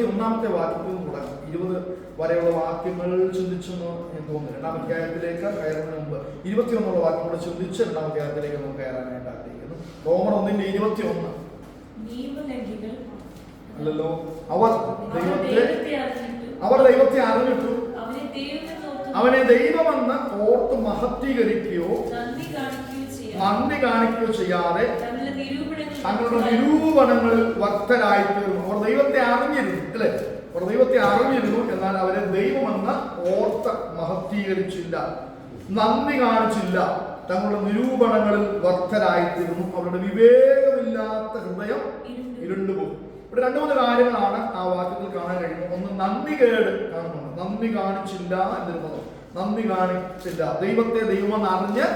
21 വാക്യത്തിൽ നിന്ന് തുടങ്ങി 20 വരെയുള്ള വാക്യങ്ങൾ ചിന്തിച്ചെന്ന് ഞാൻ തോന്നുന്നു. 2-ാം അധ്യായത്തിലേക്ക് കയറുന്നതിന് മുമ്പ് 21 വാക്യം കൂടെ ചിന്തിച്ച് 2-ാം അധ്യായത്തിലേക്ക് നമുക്ക് കയറാനായിട്ട് ആഗ്രഹിക്കുന്നു. റോമർ 1:21. അല്ലല്ലോ, അവർ ദൈവത്തെ അറിഞ്ഞിട്ടും അവനെ ദൈവമെന്ന് ഓർത്ത് മഹത്വീകരിക്കുകയോ നന്ദി കാണിക്കുകയോ ചെയ്യാതെ തങ്ങളുടെ നിരൂപണങ്ങളിൽ ഭക്തരായിത്തീർന്നു. അവർ ദൈവത്തെ അറിഞ്ഞിരുന്നു, അല്ലെ? അവർ ദൈവത്തെ അറിഞ്ഞിരുന്നു, എന്നാൽ അവരെ ദൈവമെന്ന് ഓർത്ത് മഹത്വീകരിച്ചില്ല, നന്ദി കാണിച്ചില്ല, തങ്ങളുടെ നിരൂപണങ്ങളിൽ ഭക്തരായിത്തീർന്നു. അവരുടെ വിവേകമില്ലാത്ത ഹൃദയം ഇരുണ്ടുപോകും. ഇവിടെ 2-3 കാര്യങ്ങളാണ് ആ വാക്യത്തിൽ കാണാൻ കഴിയുന്നത്. ഒന്ന്, നന്ദികേട് കാണുന്നുണ്ട്. നന്ദി കാണിച്ചില്ല എന്നൊരു പദം. നന്ദി കാണിച്ചില്ല. ദൈവത്തെ ദൈവമെന്ന് അറിഞ്ഞ്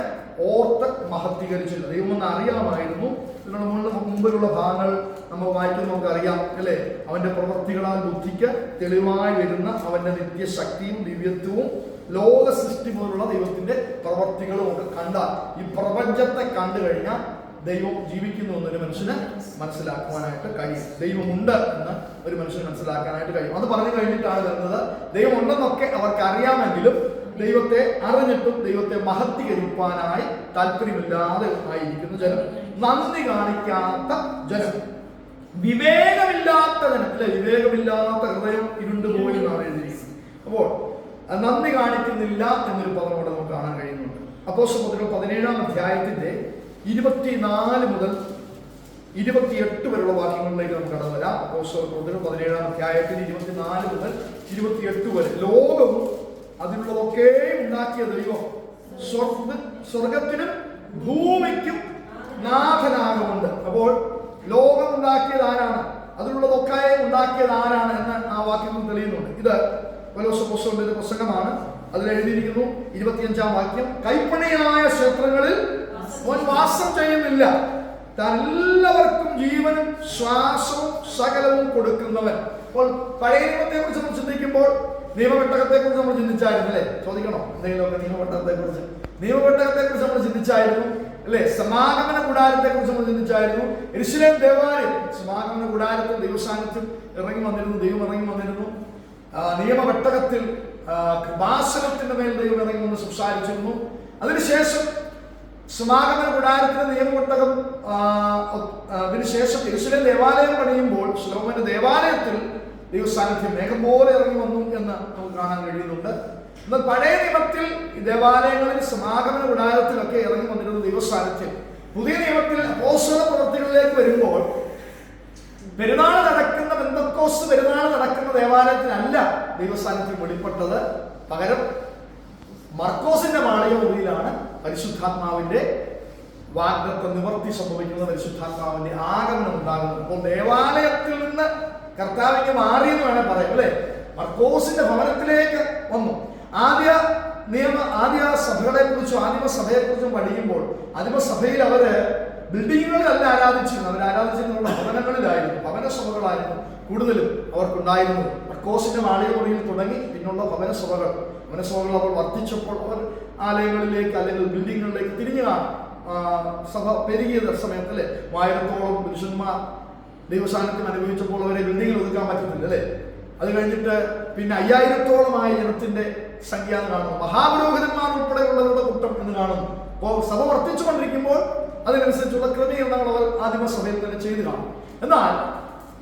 ഓർത്ത് മഹത്വീകരിച്ചില്ല. ദൈവമെന്ന് അറിയാമായിരുന്നു. ഇതിനുള്ള മുമ്പിലുള്ള ഭാഗങ്ങൾ നമ്മൾ വായിക്കുമ്പോൾ നമുക്കറിയാം, അല്ലെ? അവന്റെ പ്രവൃത്തികളാൽ ബുദ്ധിക്ക് തെളിവായി വരുന്ന അവന്റെ നിത്യശക്തിയും ദിവ്യത്വവും ലോക സൃഷ്ടി പോലുള്ള ദൈവത്തിന്റെ പ്രവൃത്തികളും ഒക്കെ കണ്ടാൽ, ഈ പ്രപഞ്ചത്തെ കണ്ടു കഴിഞ്ഞാൽ ദൈവം ജീവിക്കുന്നു എന്നൊരു മനുഷ്യന് മനസ്സിലാക്കുവാനായിട്ട് കഴിയും. ദൈവമുണ്ട് എന്ന് ഒരു മനുഷ്യന് മനസ്സിലാക്കാനായിട്ട് കഴിയും. അത് പറഞ്ഞു കഴിഞ്ഞിട്ടാണ് വരുന്നത്, ദൈവം ഉണ്ടെന്നൊക്കെ അവർക്ക് അറിയാമെങ്കിലും ദൈവത്തെ അറിഞ്ഞിട്ടും ദൈവത്തെ മഹത്വീകരിക്കാനായി താല്പര്യമില്ലാതെ ആയിരിക്കുന്ന ജനം, നന്ദി കാണിക്കാത്ത ജനം, വിവേകമില്ലാത്ത ജനം, അല്ലെ? വിവേകമില്ലാത്ത ഹൃദയം ഇരുണ്ടുപോയി എന്നാണ് എഴുതിയിരിക്കുന്നത്. അപ്പോൾ നന്ദി കാണിക്കുന്നില്ല എന്നൊരു പദം കൂടെ നമുക്ക് കാണാൻ കഴിയുന്നുണ്ട്. അപ്പോസ്തലപ്രവൃത്തികൾ 17-ാം അധ്യായത്തിന്റെ 24 മുതൽ 28 വരെയുള്ള വാക്യങ്ങളിലേക്ക് നമുക്ക് കടന്നു വരാം. അപ്പോസ്തലപ്രവൃത്തികൾ 17-ാം അധ്യായത്തിന് 24 മുതൽ 28 വരെ. ലോകവും അതിലുള്ളതൊക്കെ ഉണ്ടാക്കിയ ദൈവം സ്വർഗത്തിനും ഭൂമിക്കും നാഥനാകുന്നുണ്ട്. അപ്പോൾ ലോകം ഉണ്ടാക്കിയത് ആരാണ്? അതിലുള്ളതൊക്കെ ഉണ്ടാക്കിയത് ആരാണ് എന്ന് ആ വാക്യത്തിൽ തെളിയുന്നുണ്ട്. ഇത് പൗലോസ് ഒരു പുസ്തകമാണ്. അതിൽ എഴുതിയിരിക്കുന്നു 25-ാം വാക്യം, കൈപ്പണിയായ ക്ഷേത്രങ്ങളിൽ അവൻ വാസം ചെയ്യുന്നില്ല, താൻ എല്ലാവർക്കും ജീവനും ശ്വാസവും സകലവും കൊടുക്കുന്നവൻ. അപ്പോൾ പഴയ നിയമത്തെ കുറിച്ച് നമ്മൾ ചിന്തിക്കുമ്പോൾ നിയമപെട്ടകത്തെ കുറിച്ച് നമ്മൾ ചിന്തിച്ചായിരുന്നു, അല്ലെ? ചോദിക്കണോ എന്തെങ്കിലുമൊക്കെ? നിയമപെട്ടകത്തെ കുറിച്ച് നമ്മൾ ചിന്തിച്ചായിരുന്നു, അല്ലെ? സമാഗമന കൂടാരത്തെ കുറിച്ച് നമ്മൾ ചിന്തിച്ചായിരുന്നു. യെരൂശലേം ദേവാലയം, സമാഗമന കൂടാരത്തിൽ ദൈവസാന്നിധ്യം ഇറങ്ങി വന്നിരുന്നു, ദൈവം ഇറങ്ങി വന്നിരുന്നു. നിയമപെട്ടകത്തിൽ കൃപാസനത്തിന്റെ മേൽ ദൈവം ഇറങ്ങി വന്ന് സംസാരിച്ചിരുന്നു. അതിനുശേഷം സമാഗമന കൂടാരത്തിന്റെ നിയമപെട്ടകം, അതിനുശേഷം യെരൂശലേം ദേവാലയം പണിയുമ്പോൾ ശലോമോന്റെ ദേവാലയത്തിൽ ദൈവസാന്നിധ്യം മേഘം പോലെ ഇറങ്ങി വന്നു എന്ന് നമുക്ക് കാണാൻ കഴിയുന്നുണ്ട്. എന്നാൽ പഴയ നിയമത്തിൽ ദേവാലയങ്ങളിൽ സമാഗമന കൂടാരത്തിലൊക്കെ ഇറങ്ങി വന്നിരുന്ന ദൈവസാന്നിധ്യം പുതിയ നിയമത്തിൽ അപ്പോസ്തല പ്രവൃത്തികളിലേക്ക് വരുമ്പോൾ പെരുന്നാൾ നടക്കുന്ന പെന്തക്കോസ്ത് പെരുന്നാൾ നടക്കുന്ന ദേവാലയത്തിലല്ല ദൈവസാന്നിധ്യം വെളിപ്പെട്ടത്. പകരം മർക്കോസിന്റെ മാളിക മുറിയിലാണ് പരിശുദ്ധാത്മാവിന്റെ വാഗ്ദത്ത നിവർത്തി സംഭവിക്കുന്ന പരിശുദ്ധാത്മാവിന്റെ ആഗമനം ഉണ്ടാകുന്നത്. അപ്പോൾ ദേവാലയത്തിൽ നിന്ന് കർത്താവിന് മാറിയെന്ന് വേണേൽ പറയാം, അല്ലെ? മർക്കോസിന്റെ ഭവനത്തിലേക്ക് വന്നു. ആദ്യ സഭകളെ കുറിച്ചും ആദിമസഭയെ കുറിച്ചും പഠിക്കുമ്പോൾ ആദിമസഭയിൽ അവര് ബിൽഡിങ്ങുകളിലല്ല ആരാധിച്ചിരുന്നു. അവർ ആരാധിച്ചിരുന്ന ഭവനങ്ങളിലായിരുന്നു, ഭവനസഭകളായിരുന്നു കൂടുതലും അവർക്കുണ്ടായിരുന്നത്. മർക്കോസിന്റെ മാളിക മുറിയിൽ തുടങ്ങി പിന്നുള്ള ഭവനസഭകൾ അവർ വർദ്ധിച്ചപ്പോൾ അവർ ആലയങ്ങളിലേക്ക് അല്ലെങ്കിൽ ബിൽഡിങ്ങുകളിലേക്ക് തിരിഞ്ഞു കാണും. സഭ പെരുകിയ സമയത്ത്, അല്ലെ? 1000-ഓളം പുരുഷന്മാർ ദൈവസാന്നിധ്യം അനുഭവിച്ചപ്പോൾ അവരെ ബിൽഡിങ്ങിൽ ഒതുക്കാൻ പറ്റുന്നില്ല, അല്ലെ? അത് കഴിഞ്ഞിട്ട് പിന്നെ 5000-ഓളമായ ജനത്തിന്റെ സംഖ്യ എന്ന് കാണുന്നു. മഹാപുരോഹിതന്മാർ ഉൾപ്പെടെയുള്ളവരുടെ കൂട്ടം എന്ന് കാണുന്നു. അപ്പോൾ സഭ വർദ്ധിച്ചുകൊണ്ടിരിക്കുമ്പോൾ അതിനനുസരിച്ചുള്ള ക്രമീകരണങ്ങൾ അവർ ആദിമസഭയിൽ തന്നെ ചെയ്തു കാണും. എന്നാൽ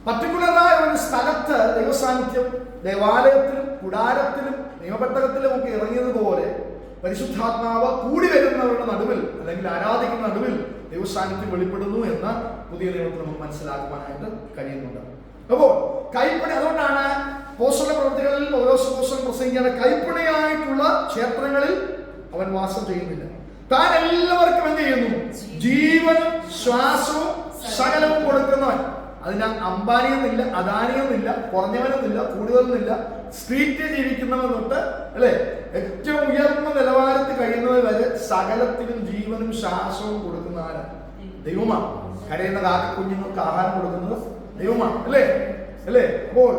പർട്ടിക്കുലറായ ഒരു സ്ഥലത്ത് ദൈവസാന്നിധ്യം ദേവാലയത്തിലും കൂടാരത്തിലും നിയമപെട്ടകത്തിലും ഒക്കെ ഇറങ്ങിയതുപോലെ പരിശുദ്ധാത്മാവ് കൂടി വരുന്നവരുടെ നടുവിൽ അല്ലെങ്കിൽ ആരാധിക്കുന്ന നടുവിൽ ദൈവസാന്നിധ്യം വെളിപ്പെടുന്നു എന്ന് പുതിയ നിയമത്തിൽ നമുക്ക് മനസ്സിലാക്കുവാനായിട്ട് കഴിയുന്നുണ്ട്. അപ്പോൾ കൈപ്പണി, അതുകൊണ്ടാണ് അപ്പോസ്തല പ്രവൃത്തികളിൽ പൗലോസ് അപ്പോസ്തലൻ പ്രസംഗിക്കുന്ന കൈപ്പണിയായിട്ടുള്ള ക്ഷേത്രങ്ങളിൽ അവൻ വാസം ചെയ്യുന്നില്ല. താൻ എല്ലാവർക്കും എന്ത് ചെയ്യുന്നു? ജീവനും ശ്വാസവും സകലവും കൊടുക്കുന്നവൻ. അതിന് അംബാനിയെന്നില്ല, അദാനിയെന്നില്ല, കുറഞ്ഞവനെന്നില്ല, കൂടുതലെന്നില്ല, സ്ട്രീറ്റിൽ ജീവിക്കുന്നവൻ തൊട്ട്, അല്ലെ, ഏറ്റവും ഉയർന്ന നിലവാരത്തിൽ കഴിയുന്നവർ വരെ സകലത്തിനും ജീവനും ശ്വാസവും കൊടുക്കുന്ന ആരാണ്? ദൈവമാണ്. കരയുന്ന കാക്കക്കുഞ്ഞുങ്ങൾക്ക് ആഹാരം കൊടുക്കുന്നത് ദൈവമാണ്, അല്ലേ? അപ്പോൾ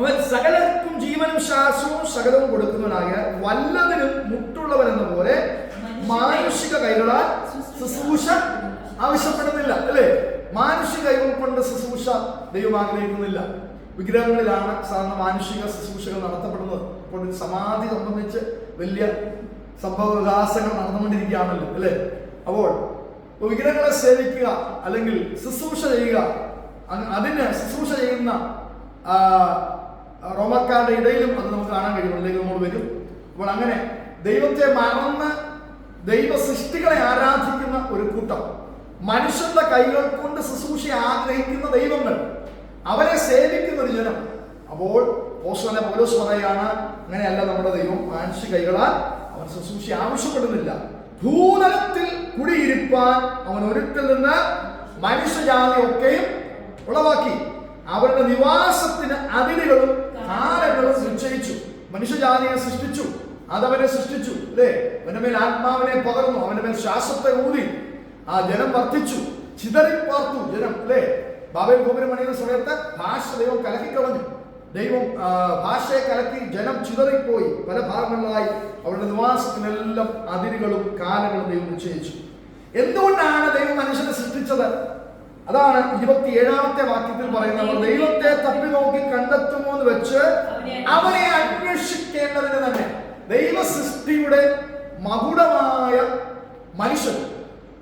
അവൻ സകലർക്കും ജീവനും ശ്വാസവും സകലവും കൊടുക്കുന്നവനായ വല്ലതിനും മുട്ടുള്ളവൻ എന്ന പോലെ മാനുഷിക കൈകളാൽ ശുശ്രൂഷ ആവശ്യപ്പെടുന്നില്ല, അല്ലേ? മാനുഷിക കൈകൾ കൊണ്ട് ശുശ്രൂഷ ദൈവം ആഗ്രഹിക്കുന്നില്ല. വിഗ്രഹങ്ങളിലാണ് സാധാരണ മാനുഷിക ശുശ്രൂഷകൾ നടത്തപ്പെടുന്നത്. ഇപ്പോൾ സമാധി സംബന്ധിച്ച് വലിയ സംഭവ വികാസങ്ങൾ നടന്നുകൊണ്ടിരിക്കുകയാണല്ലോ അല്ലേ. അപ്പോൾ വിഗ്രഹങ്ങളെ സേവിക്കുക അല്ലെങ്കിൽ ശുശ്രൂഷ ചെയ്യുക, അതിന് ശുശ്രൂഷ ചെയ്യുന്ന റോമക്കാരുടെ ഇടയിലും അത് നമുക്ക് കാണാൻ കഴിയും. അതിലേക്ക് നമ്മൾ വരും. അപ്പോൾ അങ്ങനെ ദൈവത്തെ മറന്ന് ദൈവ സൃഷ്ടികളെ ആരാധിക്കുന്ന ഒരു കൂട്ടം, മനുഷ്യന്റെ കൈകൾ കൊണ്ട് ശുശ്രൂഷ ആഗ്രഹിക്കുന്ന ദൈവങ്ങൾ, അവരെ സേവിക്കുന്ന ഒരു ജനം. അപ്പോൾ അപ്പോസ്തലനായ പൗലോസ് പറയാണ്, അങ്ങനെയല്ല നമ്മുടെ ദൈവം, മാനുഷിക കൈകളാൽ അവൻ ശുശ്രൂഷ ആവശ്യപ്പെടുന്നില്ല. ഭൂതലത്തിൽ കുടിയിരിപ്പാൻ അവൻ ഒരുത്തിൽ നിന്ന് മനുഷ്യജാതി ഒക്കെയും ഉളവാക്കി അവരുടെ നിവാസത്തിന് അതിരുകളും കാലങ്ങളും നിശ്ചയിച്ചു. മനുഷ്യജാതിയെ സൃഷ്ടിച്ചു, അതവരെ സൃഷ്ടിച്ചു അല്ലേ. അവന്റെ മേൽ ആത്മാവിനെ പകർന്നു, അവന്റെ മേൽ ശ്വാസത്തെ ഊതി. ആ ജനം വർദ്ധിച്ചു, ചിതറിപ്പാർത്തു ജനം അല്ലേ. ബാബേൽ ഗോപുരം പണിയുന്ന സമയത്ത് ഭാഷ ദൈവം കലക്കിക്കളഞ്ഞു. ദൈവം ഭാഷയെ കലക്കി, ജനം ചിതറിപ്പോയി പല ഭാഗങ്ങളിലായി. അവരുടെ നിവാസത്തിനെല്ലാം അതിരുകളും കാലങ്ങളും ദൈവം നിശ്ചയിച്ചു. എന്തുകൊണ്ടാണ് ദൈവം മനുഷ്യനെ സൃഷ്ടിച്ചത്? അതാണ് 27-ാമത്തെ വാക്യത്തിൽ പറയുന്നത്. ദൈവത്തെ തപ്പി നോക്കി കണ്ടെത്തുമോ എന്ന് വെച്ച് അവനെ അന്വേഷിക്കേണ്ടതിന് തന്നെ. ദൈവ സൃഷ്ടിയുടെ മകുടമായ മനുഷ്യൻ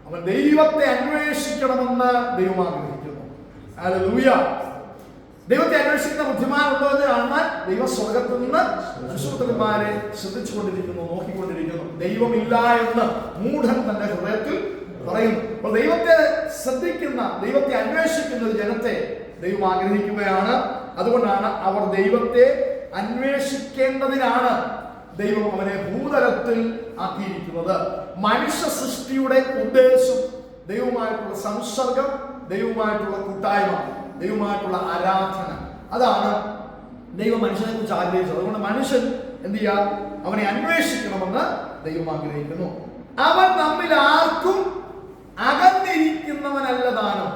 അവൻ ദൈവത്തെ അന്വേഷിക്കണമെന്ന് ദൈവം ആഗ്രഹിക്കുന്നു. ഹല്ലേലൂയ. ദൈവത്തെ അന്വേഷിക്കുന്ന ബുദ്ധിമാനുണ്ടോ എന്ന് കാണാൻ ദൈവം സ്വർഗത്തിൽ നിന്ന് മനുഷ്യപുത്രന്മാരെ ശ്രദ്ധിച്ചുകൊണ്ടിരിക്കുന്നു, നോക്കിക്കൊണ്ടിരിക്കുന്നു. ദൈവമില്ല എന്ന് മൂഢൻ തന്റെ ഹൃദയത്തിൽ പറയുന്നു. അപ്പോൾ ദൈവത്തെ ശ്രദ്ധിക്കുന്ന, ദൈവത്തെ അന്വേഷിക്കുന്ന ഒരു ജനത്തെ ദൈവം ആഗ്രഹിക്കുകയാണ്. അതുകൊണ്ടാണ് അവർ ദൈവത്തെ അന്വേഷിക്കേണ്ടതിനാണ് ദൈവം അവനെ ഭൂതലത്തിൽ ആക്കിയിരിക്കുന്നത്. മനുഷ്യ സൃഷ്ടിയുടെ ഉദ്ദേശം ദൈവമായിട്ടുള്ള സംസർഗം, ദൈവമായിട്ടുള്ള കൂട്ടായ്മ, ദൈവമായിട്ടുള്ള ആരാധന, അതാണ് ദൈവം മനുഷ്യനെ കുറിച്ച് ആഗ്രഹിച്ചത്. അതുകൊണ്ട് മനുഷ്യൻ എന്ത് ചെയ്യുക? അവനെ അന്വേഷിക്കണമെന്ന് ദൈവം ആഗ്രഹിക്കുന്നു. അവൻ നമ്മിൽ ആർക്കും അകന്നിരിക്കുന്നവനല്ല താനും.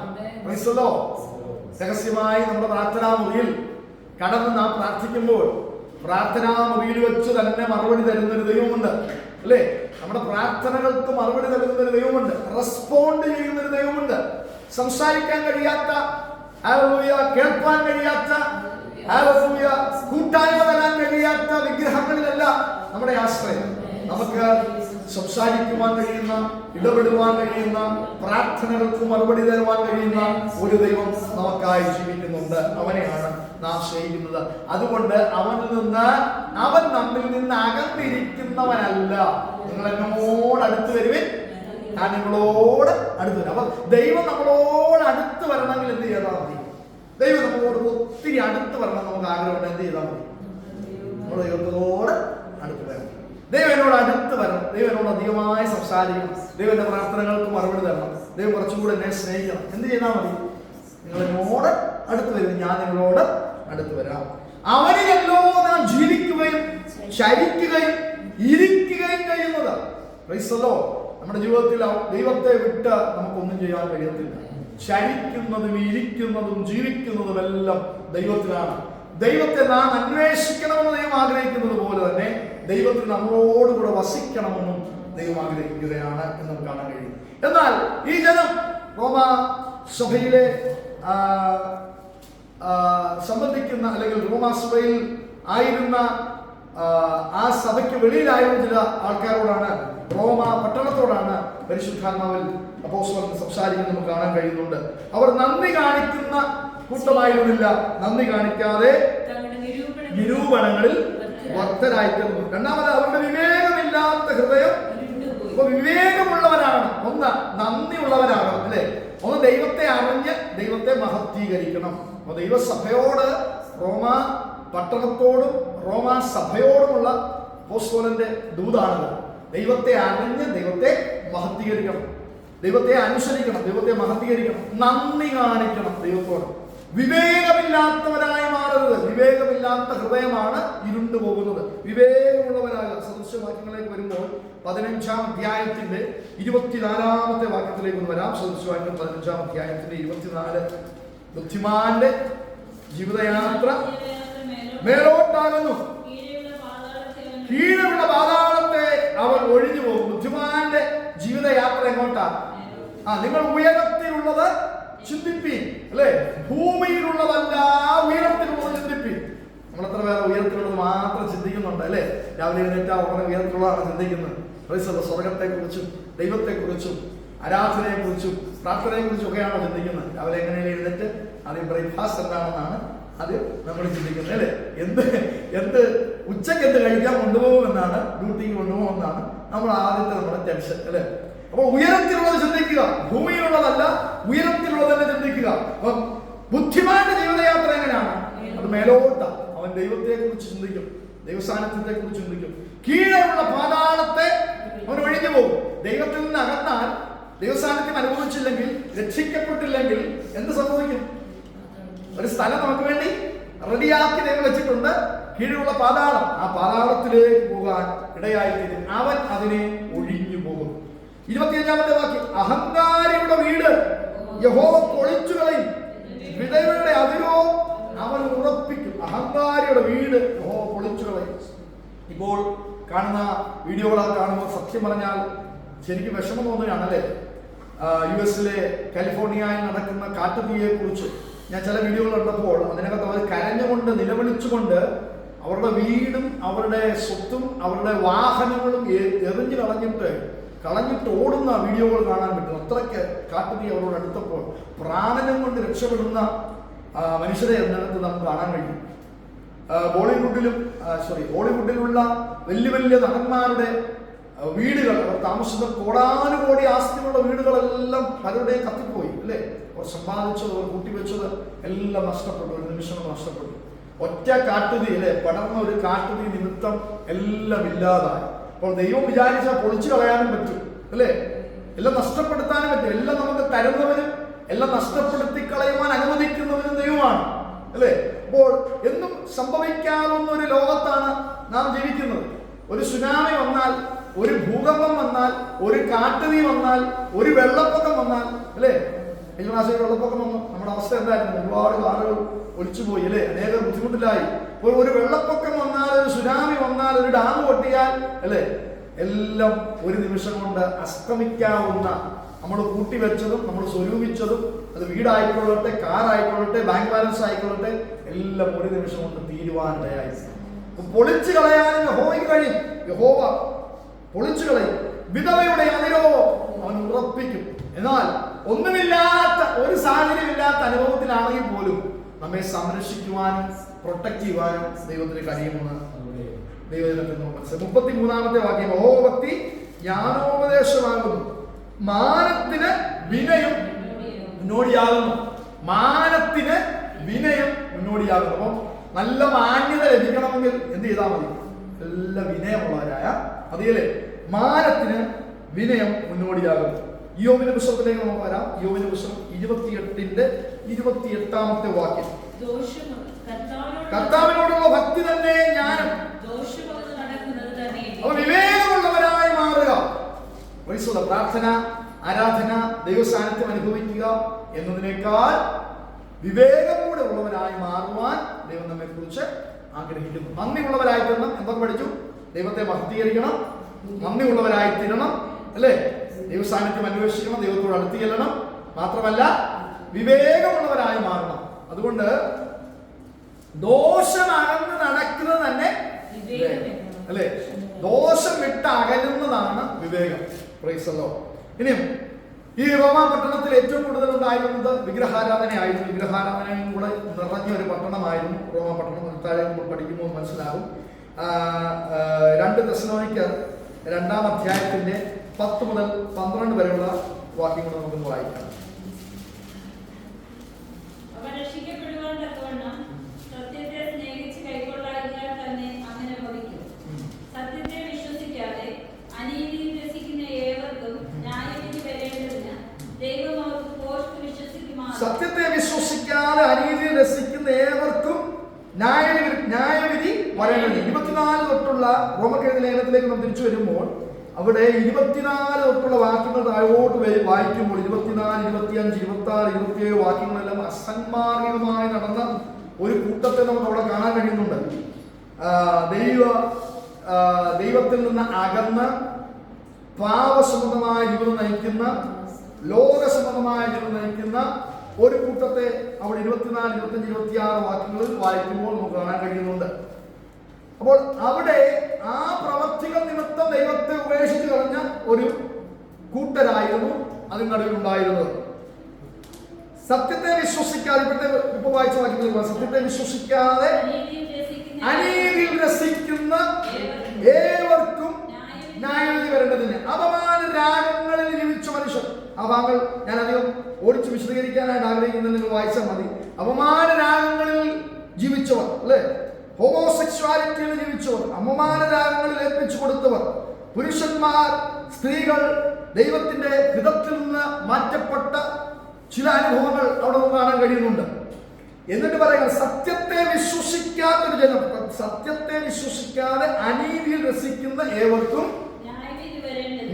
രഹസ്യമായി നമ്മുടെ പ്രാർത്ഥനാ മുറിയിൽ കടന്ന് നാം പ്രാർത്ഥിക്കുമ്പോൾ പ്രാർത്ഥനാ മുറിയിൽ വെച്ച് തന്നെ മറുപടി തരുന്നൊരു ദൈവമുണ്ട് അല്ലേ. നമ്മുടെ പ്രാർത്ഥനകൾക്ക് മറുപടി നൽകുന്നൊരു ദൈവമുണ്ട്, റെസ്പോണ്ട് ചെയ്യുന്നൊരു ദൈവമുണ്ട്. സംസാരിക്കാൻ കഴിയാത്ത, കേൾക്കാൻ കഴിയാത്ത, കൂട്ടായ്മ തരാൻ കഴിയാത്ത വിഗ്രഹങ്ങളിലല്ല നമ്മുടെ ആശ്രയം. നമുക്ക് സംസാരിക്കുവാൻ കഴിയുന്ന, ഇടപെടുവാൻ കഴിയുന്ന, പ്രാർത്ഥനകൾക്ക് മറുപടി തരുവാൻ കഴിയുന്ന ഒരു ദൈവം നമുക്കായി ജീവിക്കുന്നുണ്ട്. അവനെയാണ് നാം സ്നേഹിക്കുന്നത്. അതുകൊണ്ട് അവൻ നമ്മിൽ നിന്ന് അകന്നിരിക്കുന്നവനല്ല. നിങ്ങൾ എന്നോട് അടുത്ത് വരുവിൻ, ഞാൻ നിങ്ങളോട് അടുത്ത് വരും. അപ്പൊ ദൈവം നമ്മളോട് അടുത്ത് വരണമെങ്കിൽ എന്ത് ചെയ്താൽ മതി? ദൈവം നമ്മളോട് ഒത്തിരി അടുത്ത് വരണം നമുക്ക് ആഗ്രഹമുണ്ട്. എന്ത് ചെയ്താൽ മതി? നമ്മൾ ദൈവത്തോട് അടുത്ത് വരണം. ദൈവം എന്നോട് അടുത്ത് വരണം. ദൈവം എന്നോട് അധികമായി സംസാരിക്കണം. ദൈവം എന്റെ പ്രാർത്ഥനകൾക്ക് മറുപടി തരണം. ദൈവം കുറച്ചുകൂടെ എന്നെ സ്നേഹിക്കണം. എന്ത് ചെയ്താൽ മതി? നിങ്ങൾ എന്നോട് അടുത്ത് വരും, ഞാൻ നിങ്ങളോട് അടുത്ത് വരാം. അവനിലല്ലോ നാം ജീവിക്കുകയും ചരിക്കുകയും ഇരിക്കുകയും കഴിയുന്നത്. ക്രൈസ്തവോ, നമ്മുടെ ജീവിതത്തിൽ ദൈവത്തെ വിട്ട് നമുക്കൊന്നും ചെയ്യാൻ കഴിയത്തില്ല. ചരിക്കുന്നതും ഇരിക്കുന്നതും ജീവിക്കുന്നതും എല്ലാം ദൈവത്തിലാണ്. ദൈവത്തെ നാം അന്വേഷിക്കണമെന്ന് ദൈവം ആഗ്രഹിക്കുന്നത് പോലെ തന്നെ ദൈവത്തിൽ നമ്മളോടുകൂടെ വസിക്കണമെന്നും ദൈവം ആഗ്രഹിക്കുകയാണ് എന്ന് നമുക്ക് കാണാൻ കഴിയും. എന്നാൽ ഈ ജനം റോമ സഭയിലെ സംബന്ധിക്കുന്ന അല്ലെങ്കിൽ റോമാസഭയിൽ ആയിരുന്ന ആ സഭയ്ക്ക് വെളിയിലായിരുന്ന ചില ആൾക്കാരോടാണ്, റോമ പട്ടണത്തോടാണ് പരിശുദ്ധാത്മാവിൽ അപ്പോസ്തലൻ സംസാരിക്കുന്നത് നമുക്ക് കാണാൻ കഴിയുന്നുണ്ട്. അവർ നന്ദി കാണിക്കുന്ന കൂട്ടമായിരുന്നില്ല, നന്ദി കാണിക്കാതെ നിരൂപണങ്ങളിൽ വർദ്ധരായിത്തീർന്നു. രണ്ടാമത് അവരുടെ വിവേകമില്ലാത്ത ഹൃദയം. അപ്പൊ വിവേകമുള്ളവരാണ്, ഒന്ന് നന്ദിയുള്ളവരാകണം അല്ലെ. ഒന്ന് ദൈവത്തെ അറിഞ്ഞ് ദൈവത്തെ മഹത്വീകരിക്കണം. അപ്പൊ ദൈവസഭയോട്, റോമ പട്ടണത്തോടും റോമ സഭയോടുമുള്ള അപ്പോസ്തലന്റെ ദൂതാണത്. ദൈവത്തെ അറിഞ്ഞ് ദൈവത്തെ മഹത്വീകരിക്കണം, ദൈവത്തെ അനുസരിക്കണം, ദൈവത്തെ മഹത്വീകരിക്കണം, നന്ദി കാണിക്കണം ദൈവത്തോട്. വിവേകമില്ലാത്തവരായി മാറരുത്. വിവേകമില്ലാത്ത ഹൃദയമാണ് ഇരുണ്ടു പോകുന്നത്. വിവേകമുള്ളവരാകുക. സദൃശവാക്യങ്ങളിലേക്ക് വരുമ്പോൾ 15-ാം അധ്യായത്തിന്റെ 24-ാമത്തെ വാക്യത്തിലേക്ക് ഒന്ന് വരാം. സദൃശവാക്യം 15-ാം അധ്യായത്തിന്റെ 24. ബുദ്ധിമാന്റെ ജീവിതയാത്ര മേലോട്ടാകുന്നു, കീഴുള്ള പാതാളത്തെ അവൻ ഒഴിഞ്ഞു പോകും. ബുദ്ധിമാന്റെ ജീവിതയാത്ര എങ്ങോട്ടാ? നിങ്ങൾ ഉയരത്തിലുള്ളത് ചിന്തിപ്പീൻ, അല്ലേ? ഭൂമിയിലുള്ളതല്ല ഉയരത്തിലുള്ളത് ചിന്തിപ്പീൻ. നമ്മളെത്ര പേരെ ഉയരത്തിലുള്ളത് മാത്രം ചിന്തിക്കുന്നുണ്ട്, അല്ലേ? രാവിലെ എഴുന്നേറ്റാൽ ഉടനെ ഉയരത്തിലുള്ളതാണ് ചിന്തിക്കുന്നത്. സ്വർഗത്തെ കുറിച്ചും ദൈവത്തെ കുറിച്ചും ആരാധനയെ കുറിച്ചും പ്രാർത്ഥനയെ കുറിച്ചും ഒക്കെയാണോ ചിന്തിക്കുന്നത്? രാവിലെ എങ്ങനെയാണ് എഴുന്നേറ്റ് ആദ്യം ബ്രേക്ക്ഫാസ്റ്റ് എന്താണെന്നാണ് ആദ്യം നമ്മൾ ചിന്തിക്കുന്നത്, അല്ലേ? എന്ത് ഉച്ചയ്ക്ക് എന്ത് കഴിക്കാൻ കൊണ്ടുപോകുമെന്നാണ്, ഡ്യൂട്ടിക്ക് കൊണ്ടുപോകുമെന്നാണ് നമ്മൾ ആദ്യത്തെ നമ്മുടെ ടെൻഷൻ, അല്ലേ? അപ്പോൾ ഉയരത്തിലുള്ളത് ചിന്തിക്കുക, ഭൂമിയിലുള്ളതല്ല ഉയരത്തിലുള്ളത് തന്നെ ചിന്തിക്കുക. അപ്പം ബുദ്ധിമാന്റെ ജീവിതയാത്ര എങ്ങനെയാണ്? അത് മേലോട്ടാണ്. അവൻ ദൈവത്തെ കുറിച്ച് ചിന്തിക്കും, ദൈവസാന്നിധ്യത്തെ കുറിച്ച് ചിന്തിക്കും. കീഴെയുള്ള പാതാളത്തെ അവൻ ഒഴിഞ്ഞു പോകും. ദൈവത്തിൽ നിന്ന് അകന്നാൽ, ദൈവസാന്നിധ്യം അനുഭവിച്ചില്ലെങ്കിൽ, രക്ഷിക്കപ്പെട്ടില്ലെങ്കിൽ എന്ത് സംഭവിക്കും? ഒരു സ്ഥലം നമുക്ക് വേണ്ടി റെഡിയാക്കി ദൈവം വെച്ചിട്ടുണ്ട്, കീഴിലുള്ള പാതാളം. ആ പാതാളത്തിലേക്ക് പോകാൻ ഇടയായിത്തീരും. അവൻ അതിനെ ഒഴിഞ്ഞു പോകും. 25-ാമത്തെ വാക്യം, അഹങ്കാരിയുടെ വീട് യഹോവ പൊളിച്ചു കളയും, വിധവയുടെ അതിരോ അവൻ ഉറപ്പിക്കും. അഹങ്കാരിയുടെ വീട് യഹോവ പൊളിച്ചു കളയും. ഇപ്പോൾ കാണുന്ന വീഡിയോകളൊക്കെ കാണുമ്പോൾ സത്യം പറഞ്ഞാൽ ശരിക്കും വിഷമം തോന്നുകയാണല്ലേ? US-ലെ കാലിഫോർണിയയിൽ നടക്കുന്ന കാട്ടുതീയെ കുറിച്ച് ഞാൻ ചില വീഡിയോകൾ കണ്ടപ്പോൾ അതിനകത്ത് അവർ കരഞ്ഞുകൊണ്ട് നിലവിളിച്ചുകൊണ്ട് അവരുടെ വീടും അവരുടെ സ്വത്തും അവരുടെ വാഹനങ്ങളും എറിഞ്ഞു കളഞ്ഞിട്ട് ഓടുന്ന വീഡിയോകൾ കാണാൻ പറ്റും. അത്രയ്ക്ക് കാട്ടുതീ അവരോട് അടുത്തപ്പോൾ പ്രാണനം കൊണ്ട് രക്ഷപ്പെടുന്ന മനുഷ്യരെ അതിനകത്ത് നമുക്ക് കാണാൻ കഴിയും. ഹോളിവുഡിലുള്ള വലിയ വലിയ നടന്മാരുടെ വീടുകൾ, അവർ താമസിക്കുന്ന കോടാനുകോടി ആസ്തിയുള്ള വീടുകളെല്ലാം പലരുടെയും കത്തിപ്പോയി, അല്ലേ? അവർ സമ്പാദിച്ചത്, അവർ കൂട്ടിവെച്ചത് എല്ലാം നഷ്ടപ്പെട്ടു, ഒരു നിമിഷം നഷ്ടപ്പെട്ടു. ഒറ്റ കാട്ടുതീ, അല്ലേ? പടർന്ന ഒരു കാട്ടുതീ നിമിത്തം എല്ലാം ഇല്ലാതായി. അപ്പോൾ ദൈവം വിചാരിച്ചാൽ പൊളിച്ചു കളയാനും പറ്റും, അല്ലേ? എല്ലാം നഷ്ടപ്പെടുത്താനും പറ്റും. എല്ലാം നമുക്ക് തരുന്നവരും എല്ലാം നഷ്ടപ്പെടുത്തി കളയുവാൻ അനുവദിക്കുന്നവരും ദൈവമാണ്, അല്ലേ? അപ്പോൾ എന്നും സംഭവിക്കാവുന്ന ഒരു ലോകത്താണ് നാം ജീവിക്കുന്നത്. ഒരു സുനാമി വന്നാൽ, ഒരു ഭൂകമ്പം വന്നാൽ, ഒരു കാട്ടുതീ വന്നാൽ, ഒരു വെള്ളപ്പൊക്കം വന്നാൽ, അല്ലേ? കഴിഞ്ഞ പ്രാവശ്യം വെള്ളപ്പൊക്കം വന്നു, നമ്മുടെ അവസ്ഥ എന്തായിരുന്നു? ഒരുപാട് ആളുകൾ ഒലിച്ചുപോയി, അല്ലേ? അനേക ബുദ്ധിമുട്ടിലായി. ഒരു വെള്ളപ്പൊക്കം വന്നാൽ, ഒരു സുനാമി വന്നാൽ, ഒരു ഡാം പൊട്ടിയാൽ, അല്ലേ? എല്ലാം ഒരു നിമിഷം കൊണ്ട് അസ്തമിക്കാവുന്ന, നമ്മൾ കൂട്ടിവെച്ചതും നമ്മൾ സ്വരൂപിച്ചതും, അത് വീടായിക്കൊള്ളട്ടെ, കാറായിക്കൊള്ളട്ടെ, ബാങ്ക് ബാലൻസ് ആയിക്കൊള്ളട്ടെ, എല്ലാം ഒരു നിമിഷം കൊണ്ട് തീരുവാനിടയായി. പൊളിച്ചു കളയാനും യഹോവയ്ക്ക് കഴിയും. യഹോവ പൊളിച്ചു കളയും. വിധവയുടെ അതിരോ അവൻ ഉറപ്പിക്കും. എന്നാൽ ഒന്നുമില്ലാത്ത, ഒരു സാഹചര്യമില്ലാത്ത അനുഭവത്തിലാണെങ്കിൽ പോലും നമ്മെ സംരക്ഷിക്കുവാനും പ്രൊട്ടക്ട് ചെയ്യുവാനും ദൈവത്തിന് കഴിയുമെന്ന് ദൈവജനത്തിൽ നമുക്ക് മനസ്സിലാക്കും. 33-ാമത്തെ വാക്യം, യഹോവഭക്തി ജ്ഞാനോപദേശമാകുന്നു, മാനത്തിന് വിനയം മുന്നോടിയാകുന്നു. മാനത്തിന് വിനയം മുന്നോടിയാകുന്നു. അപ്പം നല്ല മാന്യത ലഭിക്കണമെങ്കിൽ എന്ത് ചെയ്താൽ മതി? നല്ല വിനയമുള്ളവരായ മതിയല്ലേ? മാനത്തിന് വിനയം മുന്നോടിയാകുന്നു. യോബിന്റെ പുസ്തകത്തിലേക്ക് നമുക്ക് വരാം. യോബിന്റെ പുസ്തകം 28-ാമത്തെ വാക്യം, കർത്താവിനോടുള്ള ഭക്തി തന്നെ ജ്ഞാനം, അവ വിവേകമുള്ളവരായി മാറുക. പ്രാർത്ഥന, ആരാധന, ദൈവസാന്നിധ്യം അനുഭവിക്കുക എന്നതിനേക്കാൾ വിവേകമൂടെ ഉള്ളവരായി മാറുവാൻ ദൈവം നമ്മെ കുറിച്ച് ആഗ്രഹിക്കുന്നു. നന്ദിയുള്ളവരായി തീരണം. എന്തൊക്കെ പഠിച്ചു? ദൈവത്തെ ഭക്തീകരിക്കണം, നന്ദിയുള്ളവരായി തീരണം, അല്ലേ? ദൈവസാന്നിധ്യം അന്വേഷിക്കണം, ദൈവത്തോട് അടുത്ത് ചെല്ലണം, മാത്രമല്ല വിവേകമുള്ളവരായി മാറണം. അതുകൊണ്ട് ദോഷം അകന്ന് നടക്കുന്നത് തന്നെ വിവേകം, അല്ലേ? ദോഷം വിട്ട് അകലുന്നതാണ് വിവേകം. Price the Lord. ഇനിയും ഈ റോമാ പട്ടണത്തിൽ ഏറ്റവും കൂടുതൽ ഉണ്ടായിരുന്നത് വിഗ്രഹാരാധനയായിരുന്നു. വിഗ്രഹാരാധനയും കൂടെ നിറഞ്ഞ ഒരു പട്ടണമായിരുന്നു റോമാ പട്ടണം. താഴെ നമ്മൾ പഠിക്കുമ്പോൾ മനസ്സിലാകും. 2 തെസ്സലോനിക്കർ 2-ാം അധ്യായത്തിന്റെ 10 മുതൽ 12 വരെയുള്ള വാക്യങ്ങൾ നമുക്ക് വായിക്കാം. സത്യത്തെ വിശ്വസിക്കാതെ അനീതി രസിക്കുന്ന ഏവർക്കും ന്യായവിധി വരേണ്ടത്. 24 തൊട്ടുള്ള റോമക്കെഴുതിയ ലേഖനത്തിലേക്ക് നാം തിരിച്ചു വരുമ്പോൾ അവിടെ 24 തൊട്ടുള്ള വാക്യങ്ങൾ താഴോട്ട് വായിക്കുമ്പോൾ 24, 25, 26, 27 വാക്യങ്ങളെല്ലാം അസന്മാർഗികമായി നടന്ന ഒരു കൂട്ടത്തെ നമുക്ക് അവിടെ കാണാൻ കഴിയുന്നുണ്ട്. ദൈവത്തിൽ നിന്ന് അകന്ന് പാപസംബന്ധമായ ജീവിതം നയിക്കുന്ന, ലോകസംബന്ധമായ ജീവിതം നയിക്കുന്ന ഒരു കൂട്ടത്തെ അവിടെ 24, 25, 26 വാക്യങ്ങളിൽ വായിക്കുമ്പോൾ നമുക്ക് കാണാൻ കഴിയുന്നുണ്ട്. അപ്പോൾ അവിടെ ആ പ്രവർത്തികൾ നിമിത്തം ദൈവത്തെ ഉപേക്ഷിച്ച് കളഞ്ഞ ഒരു കൂട്ടരായിരുന്നു അതിന് നടുവിലുണ്ടായിരുന്നത്. സത്യത്തെ വിശ്വസിക്കാതെ, ഇപ്പൊ വായിച്ച വാക്യത്തിൽ സത്യത്തെ വിശ്വസിക്കാതെ അനീതിയിൽ രസിക്കുന്ന ഏവർക്കും ന്യായവിധി വരേണ്ടതിന് അപമാന രാഗങ്ങളിൽ ജീവിച്ച മനുഷ്യർ. ആ ഭാഗങ്ങൾ ഞാൻ അധികം ഓടിച്ച് വിശദീകരിക്കാനായിട്ട് ആഗ്രഹിക്കുന്നത് നിങ്ങൾ വായിച്ചാൽ മതി. അപമാന രാഗങ്ങളിൽ ജീവിച്ചവർ, അല്ലെ, ഹോമോസെക്സ്വാലിറ്റിയിൽ ജീവിച്ചവർ, അപമാന രാഗങ്ങളിൽ ഏൽപ്പിച്ചു കൊടുത്തവർ, പുരുഷന്മാർ, സ്ത്രീകൾ, ദൈവത്തിന്റെ ഹിതത്തിൽ നിന്ന് മാറ്റപ്പെട്ട ചില അനുഭവങ്ങൾ അവിടെ നമുക്ക് കാണാൻ കഴിയുന്നുണ്ട്. എന്നിട്ട് പറയുക, സത്യത്തെ വിശ്വസിക്കാത്തൊരു ജനം, സത്യത്തെ വിശ്വസിക്കാതെ അനീതിയിൽ രസിക്കുന്ന ഏവർക്കും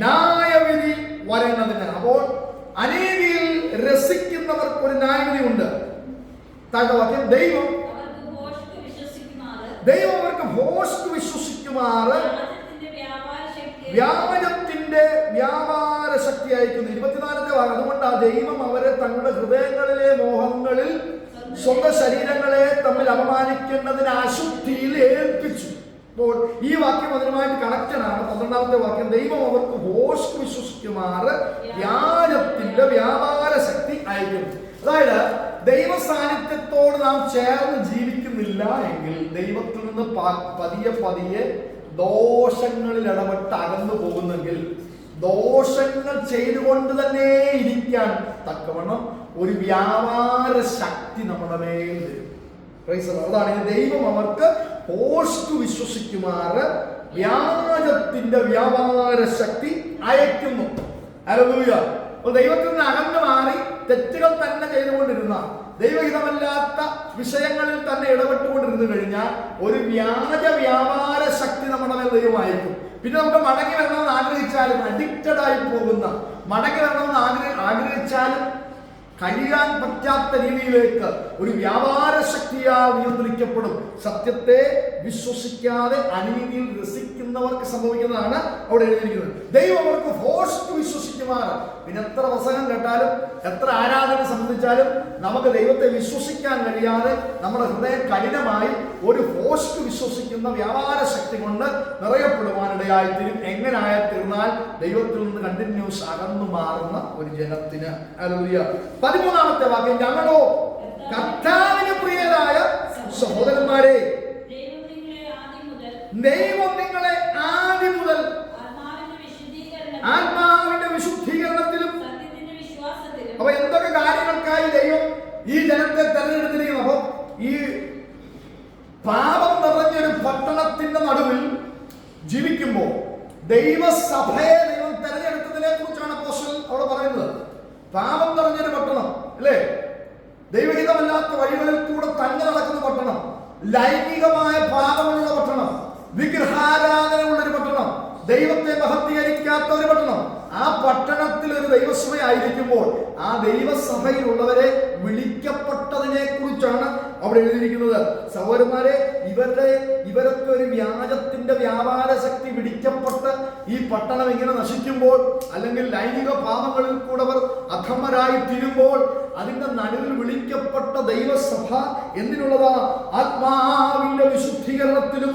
ന്യായവിധി വരേണ്ടതിന്. അപ്പോൾ അനീതിയിൽ രസിക്കുന്നവർക്ക് ഒരു ന്യായവിധി ഉണ്ട്. താഴ്വാക്യം, ദൈവം അവർക്ക് ഭോഷ്ക് വിശ്വസിക്കുമാറ് വ്യാജത്തിന്റെ വ്യാപാര ശക്തി അയക്കുന്നു. 24ാമത്തെ ഭാഗം. അതുകൊണ്ട് ആ ദൈവം അവരെ തങ്ങളുടെ ഹൃദയങ്ങളിലെ മോഹങ്ങളിൽ സ്വന്തം ശരീരങ്ങളെ തമ്മിൽ അപമാനിക്കേണ്ടതിന് അശുദ്ധിയിൽ ഏൽപ്പിച്ചു. അപ്പോൾ ഈ വാക്യം അതിനുമായിട്ട് കണക്റ്റഡ് ആണ്. 12ാമത്തെ വാക്യം, ദൈവം അവർക്ക് ഭോഷ്ക് വിശ്വസിക്കുമാറ് വ്യാജത്തിന്റെ വ്യാപാര ശക്തി അയക്കുന്നു. അതായത് ദൈവ സാന്നിധ്യത്തോട് നാം ചേർന്ന് ജീവിക്കുന്നില്ല എങ്കിൽ ദൈവത്തിൽ നിന്ന് പതിയെ പതിയെ ദോഷങ്ങളിൽ ഇടപെട്ട് അകന്നു പോകുന്നെങ്കിൽ ദോഷങ്ങൾ ചെയ്തുകൊണ്ട് തന്നെ ഇരിക്കാൻ തക്കവണ്ണം ഒരു വ്യാപാര ശക്തി നമ്മുടെ മേൽ വരും. അതാണ് ദൈവം അവർക്ക് ഭോഷ്ക് വിശ്വസിക്കുമാറ് വ്യാജത്തിന്റെ വ്യാപാര ശക്തി അയക്കുന്നു. ഹല്ലേലൂയ. അപ്പോൾ ദൈവത്തിൽ നിന്ന് അകന്നു മാറി തെറ്റുകൾ തന്നെ ചെയ്തുകൊണ്ടിരുന്ന, ദൈവഹിതമല്ലാത്ത വിഷയങ്ങളിൽ തന്നെ ഇടപെട്ടുകൊണ്ടിരുന്നു കഴിഞ്ഞാൽ ഒരു വ്യാജ വ്യാപാര ശക്തി നമ്മുടെ മേൽ ദൈവം അയക്കും. പിന്നെ നമുക്ക് മടങ്ങി വരണമെന്ന് ആഗ്രഹിച്ചാലും അഡിക്റ്റഡ് ആയി പോകുന്ന, മടങ്ങി വരണമെന്ന് ആഗ്രഹിച്ചാലും കഴിയാൻ പറ്റാത്ത രീതിയിലേക്ക് ഒരു വ്യാപാര ശക്തിയാൽ നിയന്ത്രിക്കപ്പെടും. സത്യത്തെ വിശ്വസിക്കാതെ അനീതിയിൽ രസിക്കുന്നവർക്ക് സംഭവിക്കുന്നതാണ് അവിടെ എഴുതിയിരിക്കുന്നത്. ദൈവം അവർക്ക് ഭോഷ്ക് വിശ്വസിക്കുമാറ്. പിന്നെ എത്ര വസനം കേട്ടാലും എത്ര ആരാധന സംബന്ധിച്ചാലും നമുക്ക് ദൈവത്തെ വിശ്വസിക്കാൻ കഴിയാതെ നമ്മുടെ ഹൃദയം കഠിനമായി ഒരു ഭോഷ്ക് വിശ്വസിക്കുന്ന വ്യാപാര ശക്തി കൊണ്ട് നിറയപ്പെടുവാനിടയായിത്തീരും. എങ്ങനായിത്തീർന്നാൽ ദൈവത്തിൽ നിന്ന് കണ്ടിന്യൂസ് അകന്നു മാറുന്ന ഒരു ജനത്തിന്. ഹല്ലേലൂയ. 13ാമത്തെ വാക്യം, ഞങ്ങളോ കർത്താവിന് പ്രിയരായ സഹോദരന്മാരെ, ദൈവം നിങ്ങളെ ആദ്യം മുതൽ ആത്മാവിന്റെ വിശുദ്ധീകരണത്തിലും. അപ്പൊ എന്തൊക്കെ കാര്യങ്ങൾക്കായി ദൈവം ഈ ജനത്തെ തെരഞ്ഞെടുത്തിരിക്കുന്നു? അപ്പൊ ഈ പാപം നിറഞ്ഞൊരു പട്ടണത്തിന്റെ നടുവിൽ ജീവിക്കുമ്പോൾ ദൈവസഭയെ ദൈവം തെരഞ്ഞെടുത്തതിനെ കുറിച്ചാണ് അപ്പോസ്തലൻ അവിടെ പറയുന്നത്. പാപം നിറഞ്ഞൊരു പട്ടണം, അല്ലേ, ദൈവഹിതമല്ലാത്ത വഴികളിൽ കൂടെ തന്നെ നടക്കുന്ന പട്ടണം, ലൈംഗികമായ പാപമുള്ള പട്ടണം, വിഗ്രഹാരാധന ഉള്ളൊരു പട്ടണം, ദൈവത്തെ മഹത്വീകരിക്കാത്ത ഒരു പട്ടണം. ആ പട്ടണത്തിൽ ഒരു ദൈവസഭ ആയിരിക്കുമ്പോൾ ആ ദൈവസഭയിലുള്ളവരെ വിളിക്കപ്പെട്ടതിനെ കുറിച്ചാണ് അവിടെ എഴുതിയിരിക്കുന്നത്. സഹോദരന്മാരെ, ഇവരൊക്കെ ഒരു വ്യാജത്തിന്റെ വ്യാപാര ശക്തി പിടിക്കപ്പെട്ട് ഈ പട്ടണം ഇങ്ങനെ നശിക്കുമ്പോൾ, അല്ലെങ്കിൽ ലൈംഗിക പാപങ്ങളിൽ കൂടെ അവർ അധമരായി തീരുമ്പോൾ അതിന്റെ നടുവിൽ വിളിക്കപ്പെട്ട ദൈവസഭ എന്തിനുള്ളതാ? ആത്മാവിന്റെ വിശുദ്ധീകരണത്തിലും